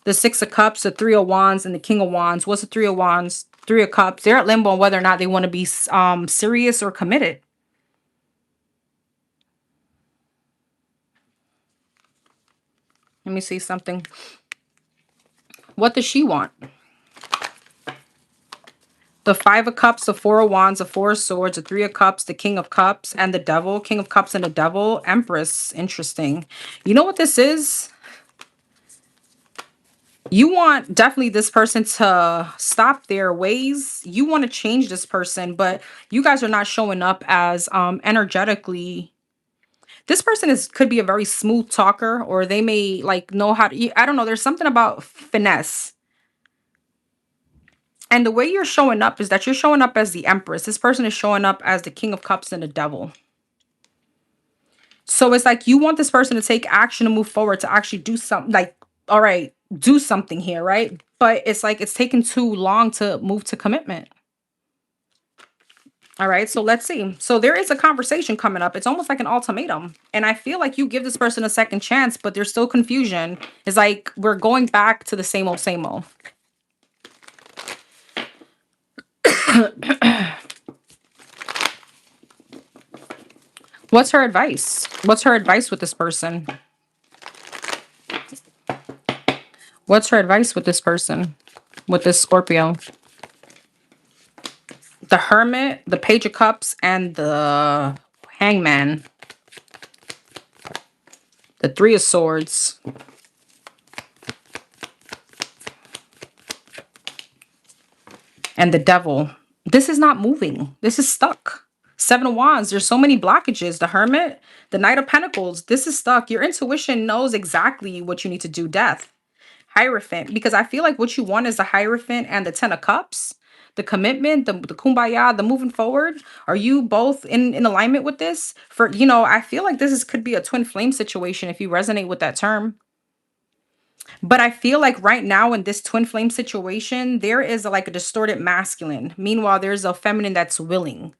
The Six of Cups, the Three of Wands, and the King of Wands. What's the Three of Wands? Three of Cups. They're at limbo on whether or not they want to be serious or committed. Let me see something. What does she want? The Five of Cups, the Four of Wands, the Four of Swords, the Three of Cups, the King of Cups, and the Devil. King of Cups and the Devil. Empress. Interesting. You know what this is? You want definitely this person to stop their ways. You want to change this person, but you guys are not showing up as energetically. This person could be a very smooth talker, or they may like know how to, I don't know. There's something about finesse. And the way you're showing up is that you're showing up as the Empress. This person is showing up as the King of Cups and the Devil. So it's like you want this person to take action, to move forward, to actually do something, like, all right, do something here, right? But it's like it's taking too long to move to commitment. All right, so let's see. So there is a conversation coming up. It's almost like an ultimatum. And I feel like you give this person a second chance, but there's still confusion. It's like we're going back to the same old, same old. What's her advice? What's her advice with this person? What's her advice with this person? With this Scorpio? The Hermit, the Page of Cups, and the Hangman. The Three of Swords. And the Devil. This is not moving. This is stuck. Seven of Wands. There's so many blockages. The Hermit, the Knight of Pentacles. This is stuck. Your intuition knows exactly what you need to do. Death. Hierophant. Because I feel like what you want is the Hierophant and the Ten of Cups. The commitment, the kumbaya, the moving forward. Are you both in alignment with this? I feel like could be a twin flame situation if you resonate with that term. But I feel like right now in this twin flame situation, there is like a distorted masculine. Meanwhile, there's a feminine that's willing.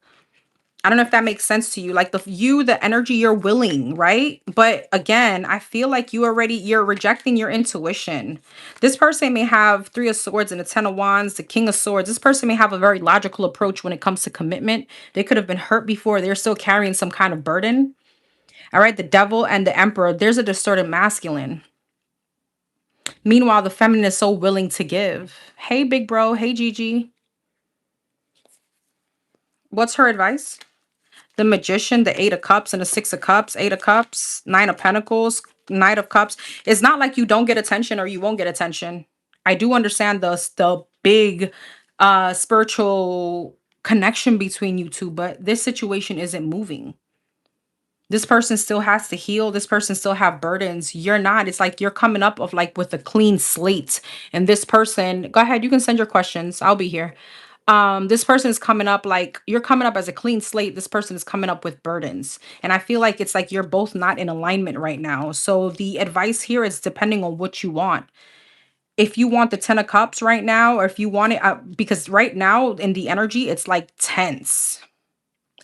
I don't know if that makes sense to you. Like the energy, you're willing, right? But again, I feel like you're rejecting your intuition. This person may have Three of Swords and the Ten of Wands, the King of Swords. This person may have a very logical approach when it comes to commitment. They could have been hurt before. They're still carrying some kind of burden. All right, the Devil and the Emperor. There's a distorted masculine. Meanwhile, the feminine is so willing to give. Hey, big bro. Hey, Gigi. What's her advice? The Magician, the Eight of Cups, and the Six of Cups. Eight of Cups, Nine of Pentacles, Knight of Cups. It's not like you don't get attention or you won't get attention. I do understand the big spiritual connection between you two, but this situation isn't moving. This person still has to heal. This person still have burdens. You're not. It's like you're coming up of like with a clean slate. And this person, go ahead, you can send your questions. I'll be here. This person is coming up like you're coming up as a clean slate. This person is coming up with burdens. And I feel like it's like you're both not in alignment right now. So the advice here is depending on what you want. If you want the Ten of Cups right now, or if you want it, because right now in the energy, it's like tense.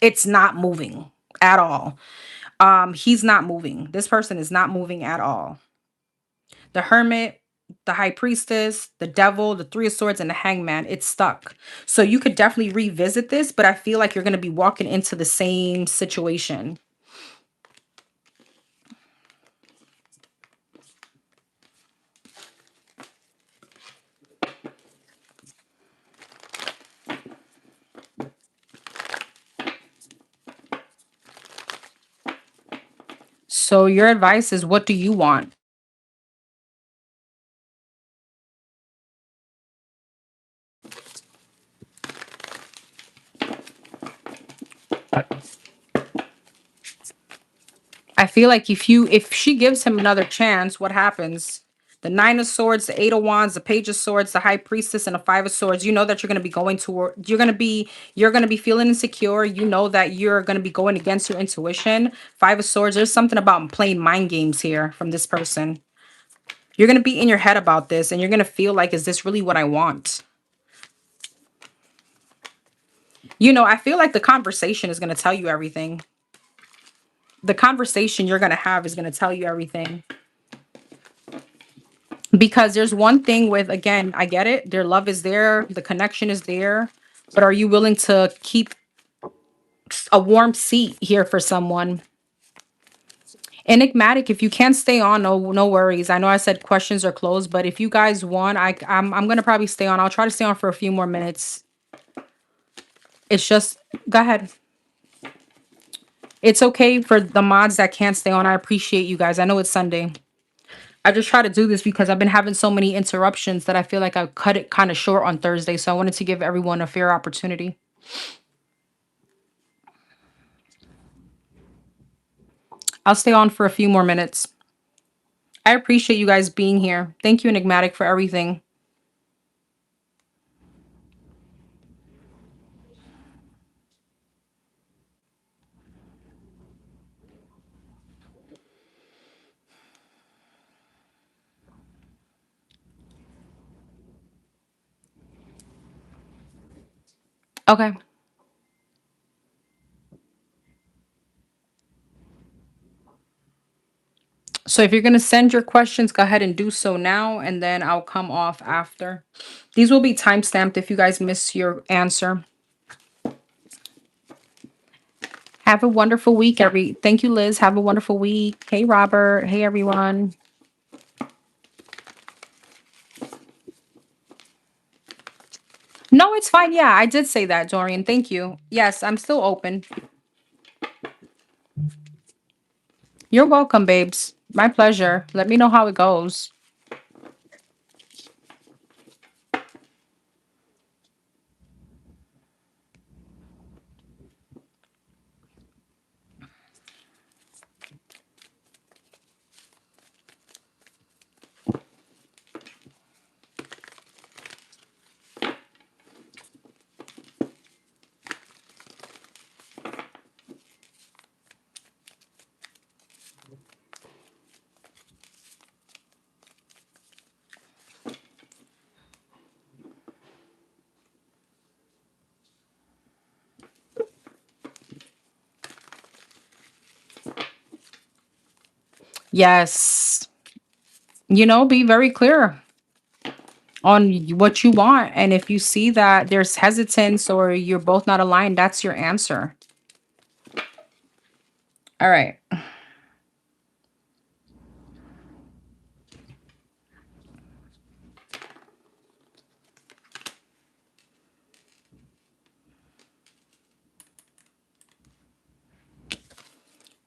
It's not moving at all. He's not moving. This person is not moving at all. The Hermit, the High Priestess, the Devil, the Three of Swords, and the Hangman. It's stuck. So you could definitely revisit this, but I feel like you're going to be walking into the same situation. So your advice is, what do you want? I feel like if she gives him another chance, what happens? The Nine of Swords, the Eight of Wands, the Page of Swords, the High Priestess, and the Five of Swords. You know that you're gonna be going toward you're gonna be feeling insecure. You know that you're gonna be going against your intuition. Five of Swords, there's something about playing mind games here from this person. You're gonna be in your head about this and you're gonna feel like, is this really what I want? I feel like the conversation is gonna tell you everything. The conversation you're gonna have is gonna tell you everything. Because there's one thing with, again, I get it. Their love is there, the connection is there, but are you willing to keep a warm seat here for someone? Enigmatic, if you can't stay on, no worries. I know I said questions are closed, but if you guys want, I'm gonna probably stay on. I'll try to stay on for a few more minutes. It's just, go ahead. It's okay for the mods that can't stay on. I appreciate you guys. I know it's Sunday. I just try to do this because I've been having so many interruptions that I feel like I cut it kind of short on Thursday. So I wanted to give everyone a fair opportunity. I'll stay on for a few more minutes. I appreciate you guys being here. Thank you, Enigmatic, for everything. Okay. So if you're going to send your questions, go ahead and do so now, and then I'll come off after. These will be timestamped if you guys miss your answer. Have a wonderful week, Thank you, Liz. Have a wonderful week. Hey, Robert. Hey, everyone. No, it's fine. Yeah, I did say that, Dorian. Thank you. Yes, I'm still open. You're welcome, babes. My pleasure. Let me know how it goes. Yes. Be very clear on what you want. And if you see that there's hesitance or you're both not aligned, that's your answer. All right.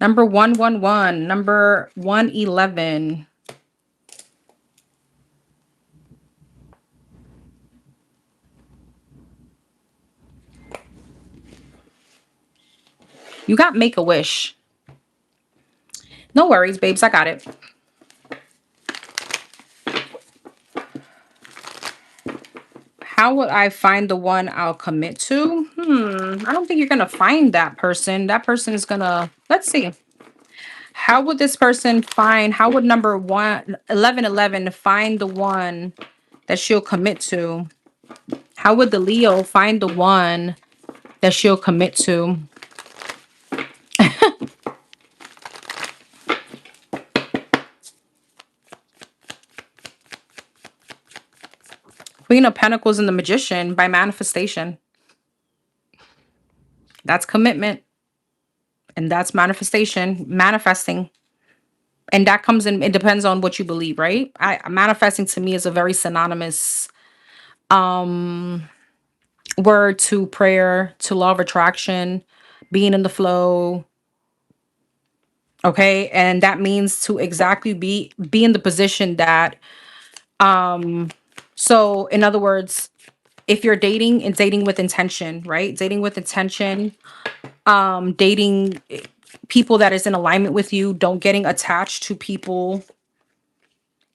Number 111, number 111. You got Make a Wish. No worries, babes. I got it. How would I find the one I'll commit to? I don't think you're going to find that person. That person is going to, let's see. How would this person find, how would number 1111 find the one that she'll commit to? How would the Leo find the one that she'll commit to? Queen of Pentacles and the Magician by manifestation. That's commitment. And that's manifestation, manifesting. And that comes in, it depends on what you believe, right? Manifesting to me is a very synonymous word to prayer, to law of attraction, being in the flow, Okay. And that means to exactly be in the position that, so in other words, if you're dating and dating with intention, right? Dating with intention, dating people that is in alignment with you, don't getting attached to people.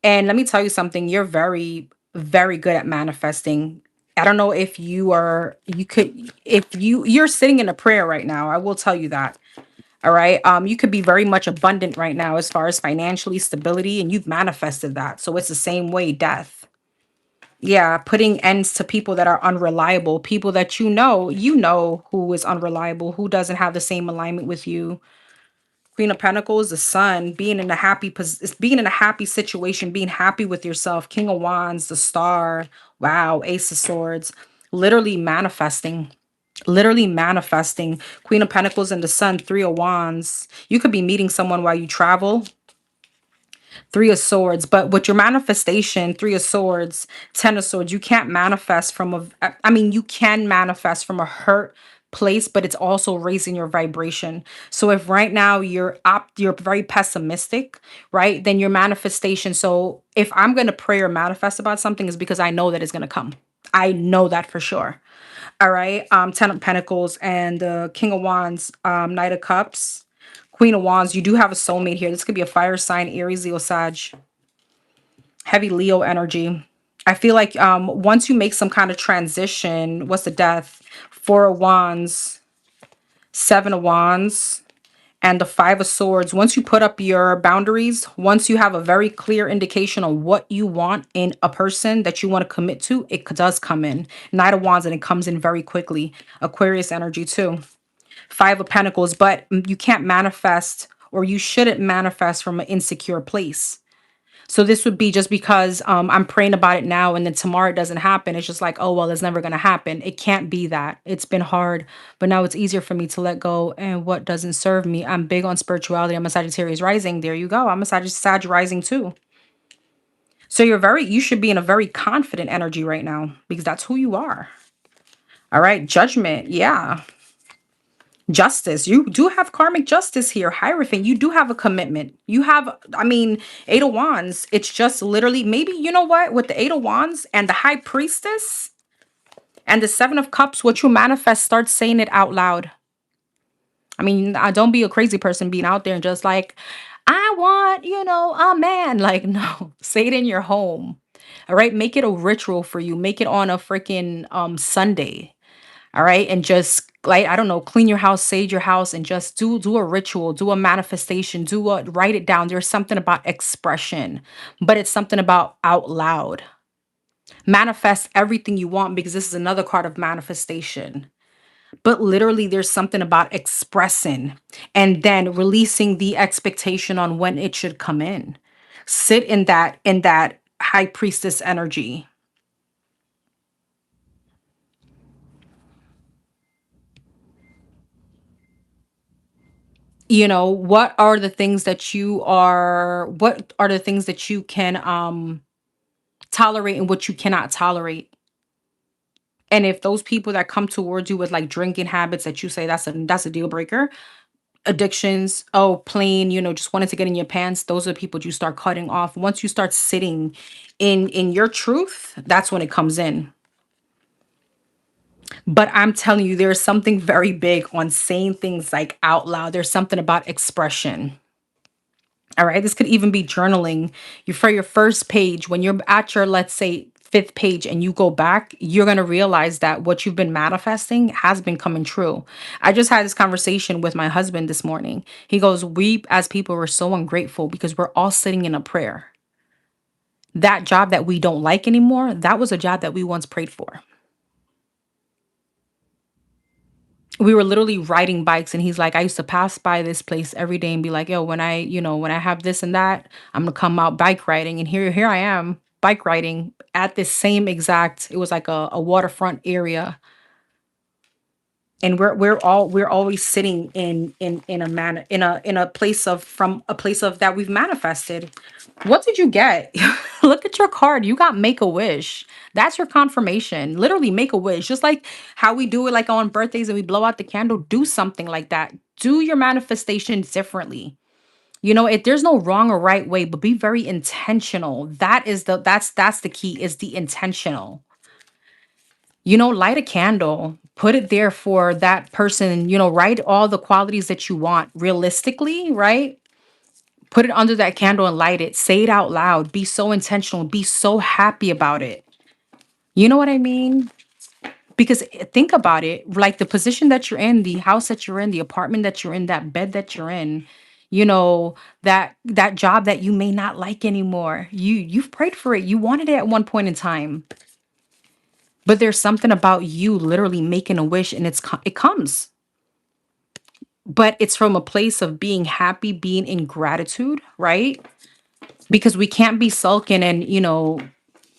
And let me tell you something, you're very, very good at manifesting. I don't know if you could, if you're sitting in a prayer right now, I will tell you that. All right. You could be very much abundant right now as far as financially stability, and you've manifested that. So it's the same way, death. Yeah, putting ends to people that are unreliable, people that you know who is unreliable, who doesn't have the same alignment with you. Queen of Pentacles, the Sun, being in a happy situation, being happy with yourself. King of Wands, the Star, wow, Ace of Swords, literally manifesting. Literally manifesting. Queen of Pentacles and the Sun, Three of Wands. You could be meeting someone while you travel. Three of Swords, but with your manifestation, Three of Swords, Ten of Swords, you can't manifest from I mean, you can manifest from a hurt place, but it's also raising your vibration. So if right now you're very pessimistic, right? Then your manifestation. So if I'm gonna pray or manifest about something, is because I know that it's gonna come. I know that for sure. All right. Ten of Pentacles and the King of Wands, Knight of Cups, Queen of Wands. You do have a soulmate here. This could be a fire sign, Aries, Leo, Sag, heavy Leo energy. I feel like once you make some kind of transition, what's the death? Four of Wands, Seven of Wands, and the Five of Swords. Once you put up your boundaries, once you have a very clear indication on what you want in a person that you want to commit to, it does come in. Knight of Wands, and it comes in very quickly. Aquarius energy too. Five of Pentacles, but you can't manifest, or you shouldn't manifest from an insecure place. So this would be just because I'm praying about it now and then tomorrow it doesn't happen. It's just like, oh, well, it's never going to happen. It can't be that. It's been hard, but now it's easier for me to let go and what doesn't serve me. I'm big on spirituality. I'm a Sagittarius rising. There you go. I'm a Sag rising too. So you should be in a very confident energy right now because that's who you are. All right. Judgment. Yeah. Justice. You do have karmic justice here. Hierophant. You do have a commitment. You have, I mean, Eight of Wands. It's just literally, maybe, you know what? With the Eight of Wands and the High Priestess and the Seven of Cups, what you manifest, start saying it out loud. I mean, don't be a crazy person being out there and just like, I want, a man. Like, no, say it in your home. All right. Make it a ritual for you. Make it on a freaking Sunday. All right. And just like, I don't know, clean your house, sage your house, and just do a ritual, do a manifestation, write it down. There's something about expression, but it's something about out loud. Manifest everything you want because this is another card of manifestation. But literally, there's something about expressing and then releasing the expectation on when it should come in. Sit in that high priestess energy. What are the things that you can tolerate and what you cannot tolerate. And if those people that come towards you with like drinking habits that you say that's a deal breaker, addictions, oh, plain, just wanted to get in your pants, those are the people you start cutting off. Once you start sitting in your truth, that's when it comes in. But I'm telling you, there's something very big on saying things like out loud. There's something about expression. All right. This could even be journaling. For your first page, when you're at your, let's say, fifth page and you go back, you're going to realize that what you've been manifesting has been coming true. I just had this conversation with my husband this morning. He goes, we as people were so ungrateful because we're all sitting in a prayer. That job that we don't like anymore, that was a job that we once prayed for. We were literally riding bikes and he's like, I used to pass by this place every day and be like, yo, when I have this and that, I'm gonna come out bike riding. And here I am bike riding at this same exact, it was like a waterfront area. And we're always sitting in a man in a place of from a place of that we've manifested. What did you get? Look at your card. You got make a wish. That's your confirmation. Literally make a wish. Just like how we do it like on birthdays and we blow out the candle, do something like that. Do your manifestations differently. There's no wrong or right way, but be very intentional. That's the key, is the intentional. Light a candle, put it there for that person, write all the qualities that you want realistically, right? Put it under that candle and light it. Say it out loud. Be so intentional. Be so happy about it. You know what I mean? Because think about it, like the position that you're in, the house that you're in, the apartment that you're in, that bed that you're in, that job that you may not like anymore. You've prayed for it. You wanted it at one point in time. But there's something about you literally making a wish, and it comes. But it's from a place of being happy, being in gratitude, right? Because we can't be sulking and,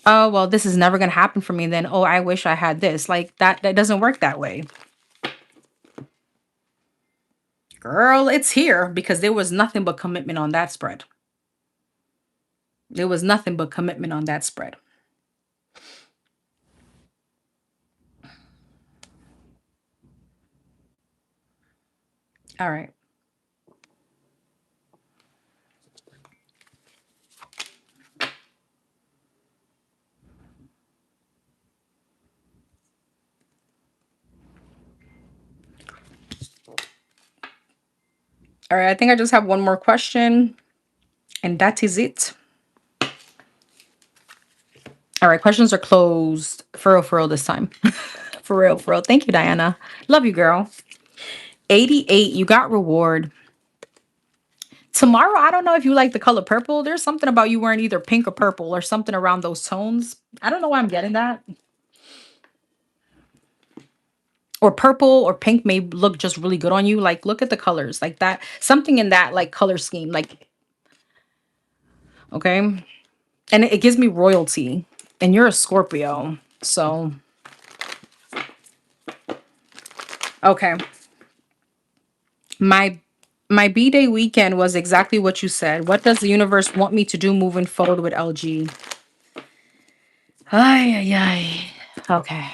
oh, well, this is never going to happen for me. And then, oh, I wish I had this. Like that doesn't work that way. Girl, it's here because there was nothing but commitment on that spread. There was nothing but commitment on that spread. All right. All right. I think I just have one more question, and that is it. All right. Questions are closed. For real this time. For real, for real. Thank you, Diana. Love you, girl. 88. You got reward. Tomorrow, I don't know if you like the color purple. There's something about you wearing either pink or purple or something around those tones. I don't know why I'm getting that. Or purple or pink may look just really good on you. Like, look at the colors, like that, something in that like color scheme, like, okay. And it gives me royalty, and you're a Scorpio, so okay. My B-Day weekend was exactly what you said. What does the universe want me to do moving forward with LG? Ay, ay, ay. Okay.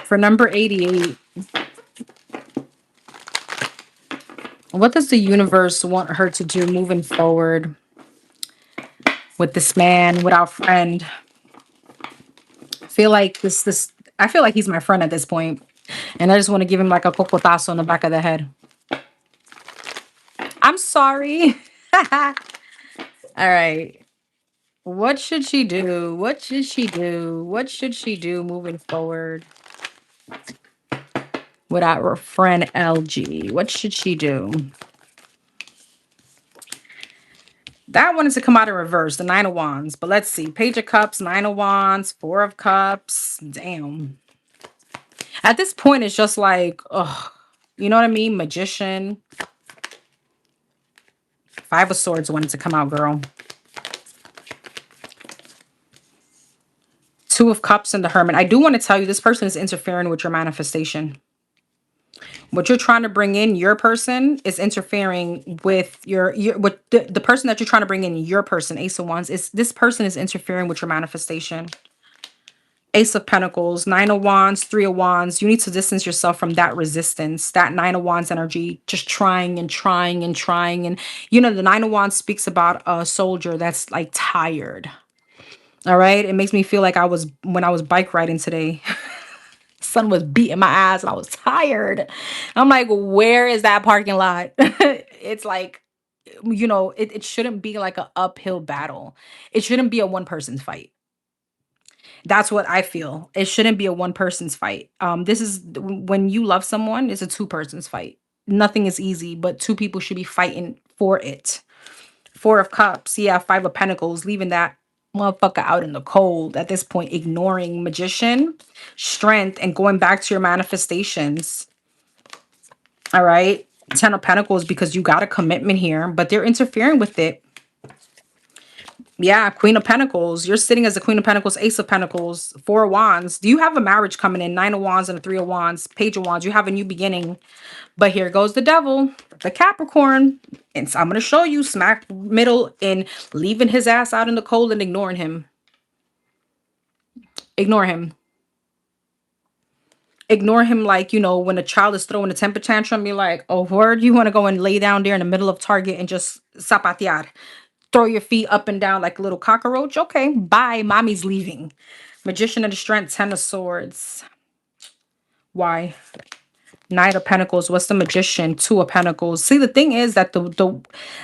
For number 88, what does the universe want her to do moving forward with this man, with our friend? Feel like this I feel like he's my friend at this point, and I just want to give him like a cocotazo on the back of the head. I'm sorry. All right. What should she do? What should she do? What should she do moving forward with our friend LG? What should she do? That one is to come out in reverse, the Nine of Wands. But let's see. Page of Cups, Nine of Wands, Four of Cups. Damn. At this point, it's just like, ugh. You know what I mean? Magician. Five of Swords wanted to come out, girl. Two of Cups and the Hermit. I do want to tell you, this person is interfering with your manifestation. What you're trying to bring in, your person is interfering with your with the person that you're trying to bring in, your person, Ace of Wands, is this person is interfering with your manifestation. Ace of Pentacles, Nine of Wands, Three of Wands. You need to distance yourself from that resistance, that Nine of Wands energy, just trying and trying and trying. And, the Nine of Wands speaks about a soldier that's like tired. All right. It makes me feel like when I was bike riding today, sun was beating my ass and I was tired. I'm like, where is that parking lot? It's like, it shouldn't be like an uphill battle. It shouldn't be a one person's fight. That's what I feel. It shouldn't be a one person's fight. This is when you love someone, it's a two person's fight. Nothing is easy, but two people should be fighting for it. Four of Cups, yeah, Five of Pentacles, leaving that motherfucker out in the cold at this point, ignoring Magician, Strength, and going back to your manifestations. All right. Ten of Pentacles, because you got a commitment here, but they're interfering with it. Yeah, Queen of Pentacles. You're sitting as a Queen of Pentacles, Ace of Pentacles, Four of Wands. Do you have a marriage coming in? Nine of Wands and a Three of Wands, Page of Wands. You have a new beginning. But here goes the devil, the Capricorn. And so I'm going to show you smack middle in leaving his ass out in the cold and ignoring him. Ignore him. Ignore him like, when a child is throwing a temper tantrum, you're like, oh, word, you want to go and lay down there in the middle of Target and just zapatear, throw your feet up and down like a little cockroach? Okay, bye. Mommy's leaving. Magician of the Strength, Ten of Swords. Why? Knight of Pentacles. What's the Magician? Two of Pentacles. See, the thing is that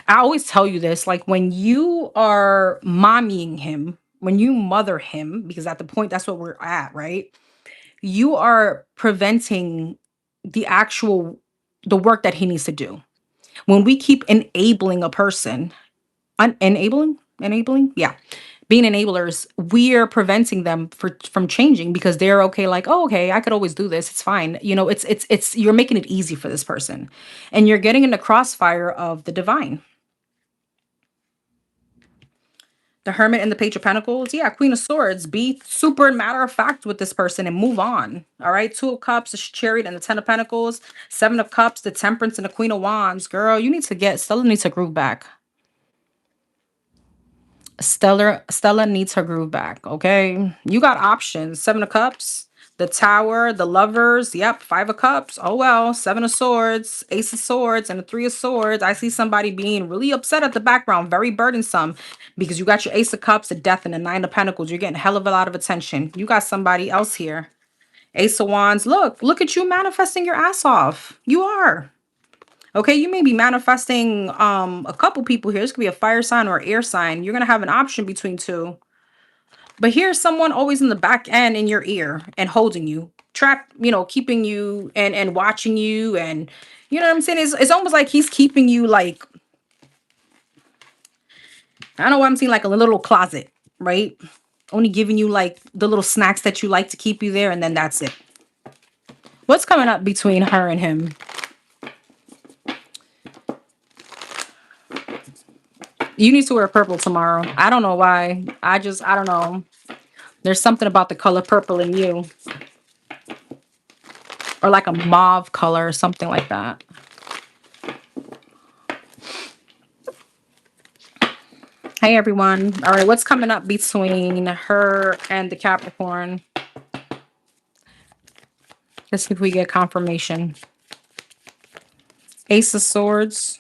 I always tell you this, like when you are mommying him, when you mother him, because at the point that's what we're at, right? You are preventing the work that he needs to do. When we keep enabling a person, enabling, yeah, being enablers, we are preventing them from changing because they're okay, like, oh, okay, I could always do this, it's fine. It's you're making it easy for this person, and you're getting in the crossfire of the divine. The Hermit and the Page of Pentacles. Yeah, Queen of Swords. Be super matter of fact with this person and move on. All right. Two of Cups, the Chariot, and the Ten of Pentacles. Seven of Cups, the Temperance, and the Queen of Wands. Girl, Stella needs to groove back. Stella needs her groove back. Okay. You got options. Seven of Cups, the Tower, the Lovers. Yep. Five of Cups. Oh well. Seven of Swords, Ace of Swords, and the Three of Swords. I see somebody being really upset at the background, very burdensome, because you got your Ace of Cups, the Death, and the Nine of Pentacles. You're getting a hell of a lot of attention. You got somebody else here. Ace of Wands. Look at you manifesting your ass off. You are. Okay, you may be manifesting a couple people here. This could be a fire sign or air sign. You're gonna have an option between two. But here's someone always in the back end in your ear and holding you, trapped, keeping you and watching you, and you know what I'm saying? It's almost like he's keeping you like, I don't know what I'm seeing, like a little closet, right? Only giving you like the little snacks that you like to keep you there, and then that's it. What's coming up between her and him? You need to wear purple tomorrow. I don't know why. I don't know. There's something about the color purple in you. Or like a mauve color or something like that. Hey, everyone. All right, what's coming up between her and the Capricorn? Let's see if we get confirmation. Ace of Swords.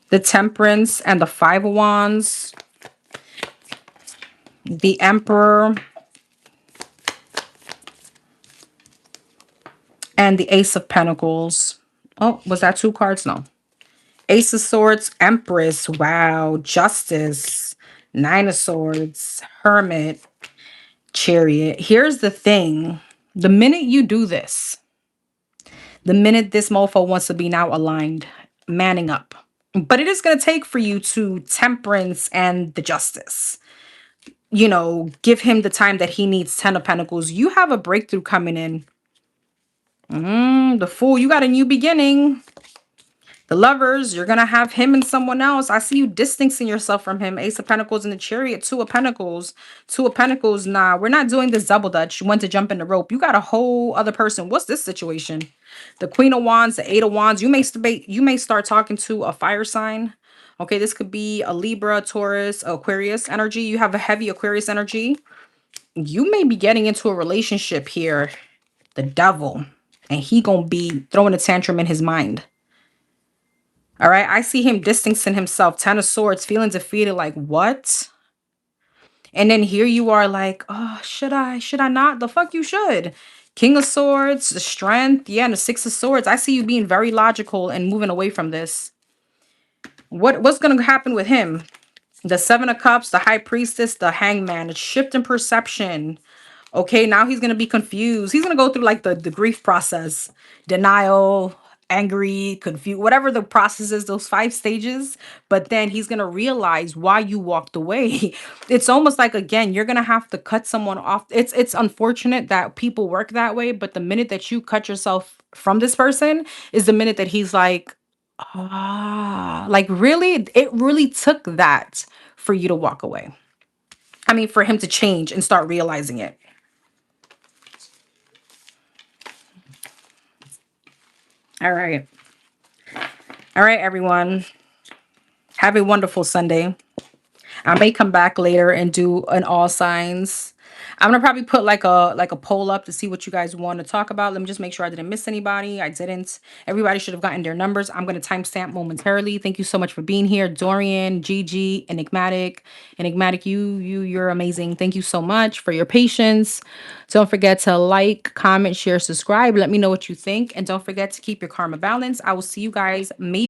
The Temperance and the Five of Wands. The Emperor. And the Ace of Pentacles. Oh, was that two cards? No. Ace of Swords, Empress. Wow. Justice. Nine of Swords. Hermit. Chariot. Here's the thing. The minute you do this, the minute this mofo wants to be now aligned, manning up. But it is going to take for you to Temperance and the Justice. Give him the time that he needs. Ten of Pentacles. You have a breakthrough coming in. The Fool. You got a new beginning. The Lovers, you're going to have him and someone else. I see you distancing yourself from him. Ace of Pentacles and the Chariot. Two of Pentacles. Two of Pentacles. Nah, we're not doing this double dutch. You went to jump in the rope. You got a whole other person. What's this situation? The Queen of Wands, the Eight of Wands. You may start talking to a fire sign. Okay, this could be a Libra, Taurus, Aquarius energy. You have a heavy Aquarius energy. You may be getting into a relationship here. The Devil. And he gonna be throwing a tantrum in his mind. All right, I see him distancing himself. Ten of Swords, feeling defeated, like, what? And then here you are like, oh, should I? Should I not? The fuck you should. King of Swords, the Strength. Yeah, and the Six of Swords. I see you being very logical and moving away from this. What's going to happen with him? The Seven of Cups, the High Priestess, the Hangman. It's shift in perception. Okay, now he's going to be confused. He's going to go through like the grief process. Denial, angry, confused, whatever the process is, those 5 stages. But then he's going to realize why you walked away. It's almost like, again, you're going to have to cut someone off. It's unfortunate that people work that way. But the minute that you cut yourself from this person is the minute that he's like, like really, it really took that for you to walk away. I mean, for him to change and start realizing it. All right. All right, everyone. Have a wonderful Sunday. I may come back later and do an all signs. I'm gonna probably put like a poll up to see what you guys want to talk about. Let me just make sure I didn't miss anybody. I didn't. Everybody should have gotten their numbers. I'm gonna timestamp momentarily. Thank you so much for being here, Dorian, Gigi, Enigmatic. You're amazing. Thank you so much for your patience. Don't forget to like, comment, share, subscribe. Let me know what you think, and don't forget to keep your karma balance. I will see you guys maybe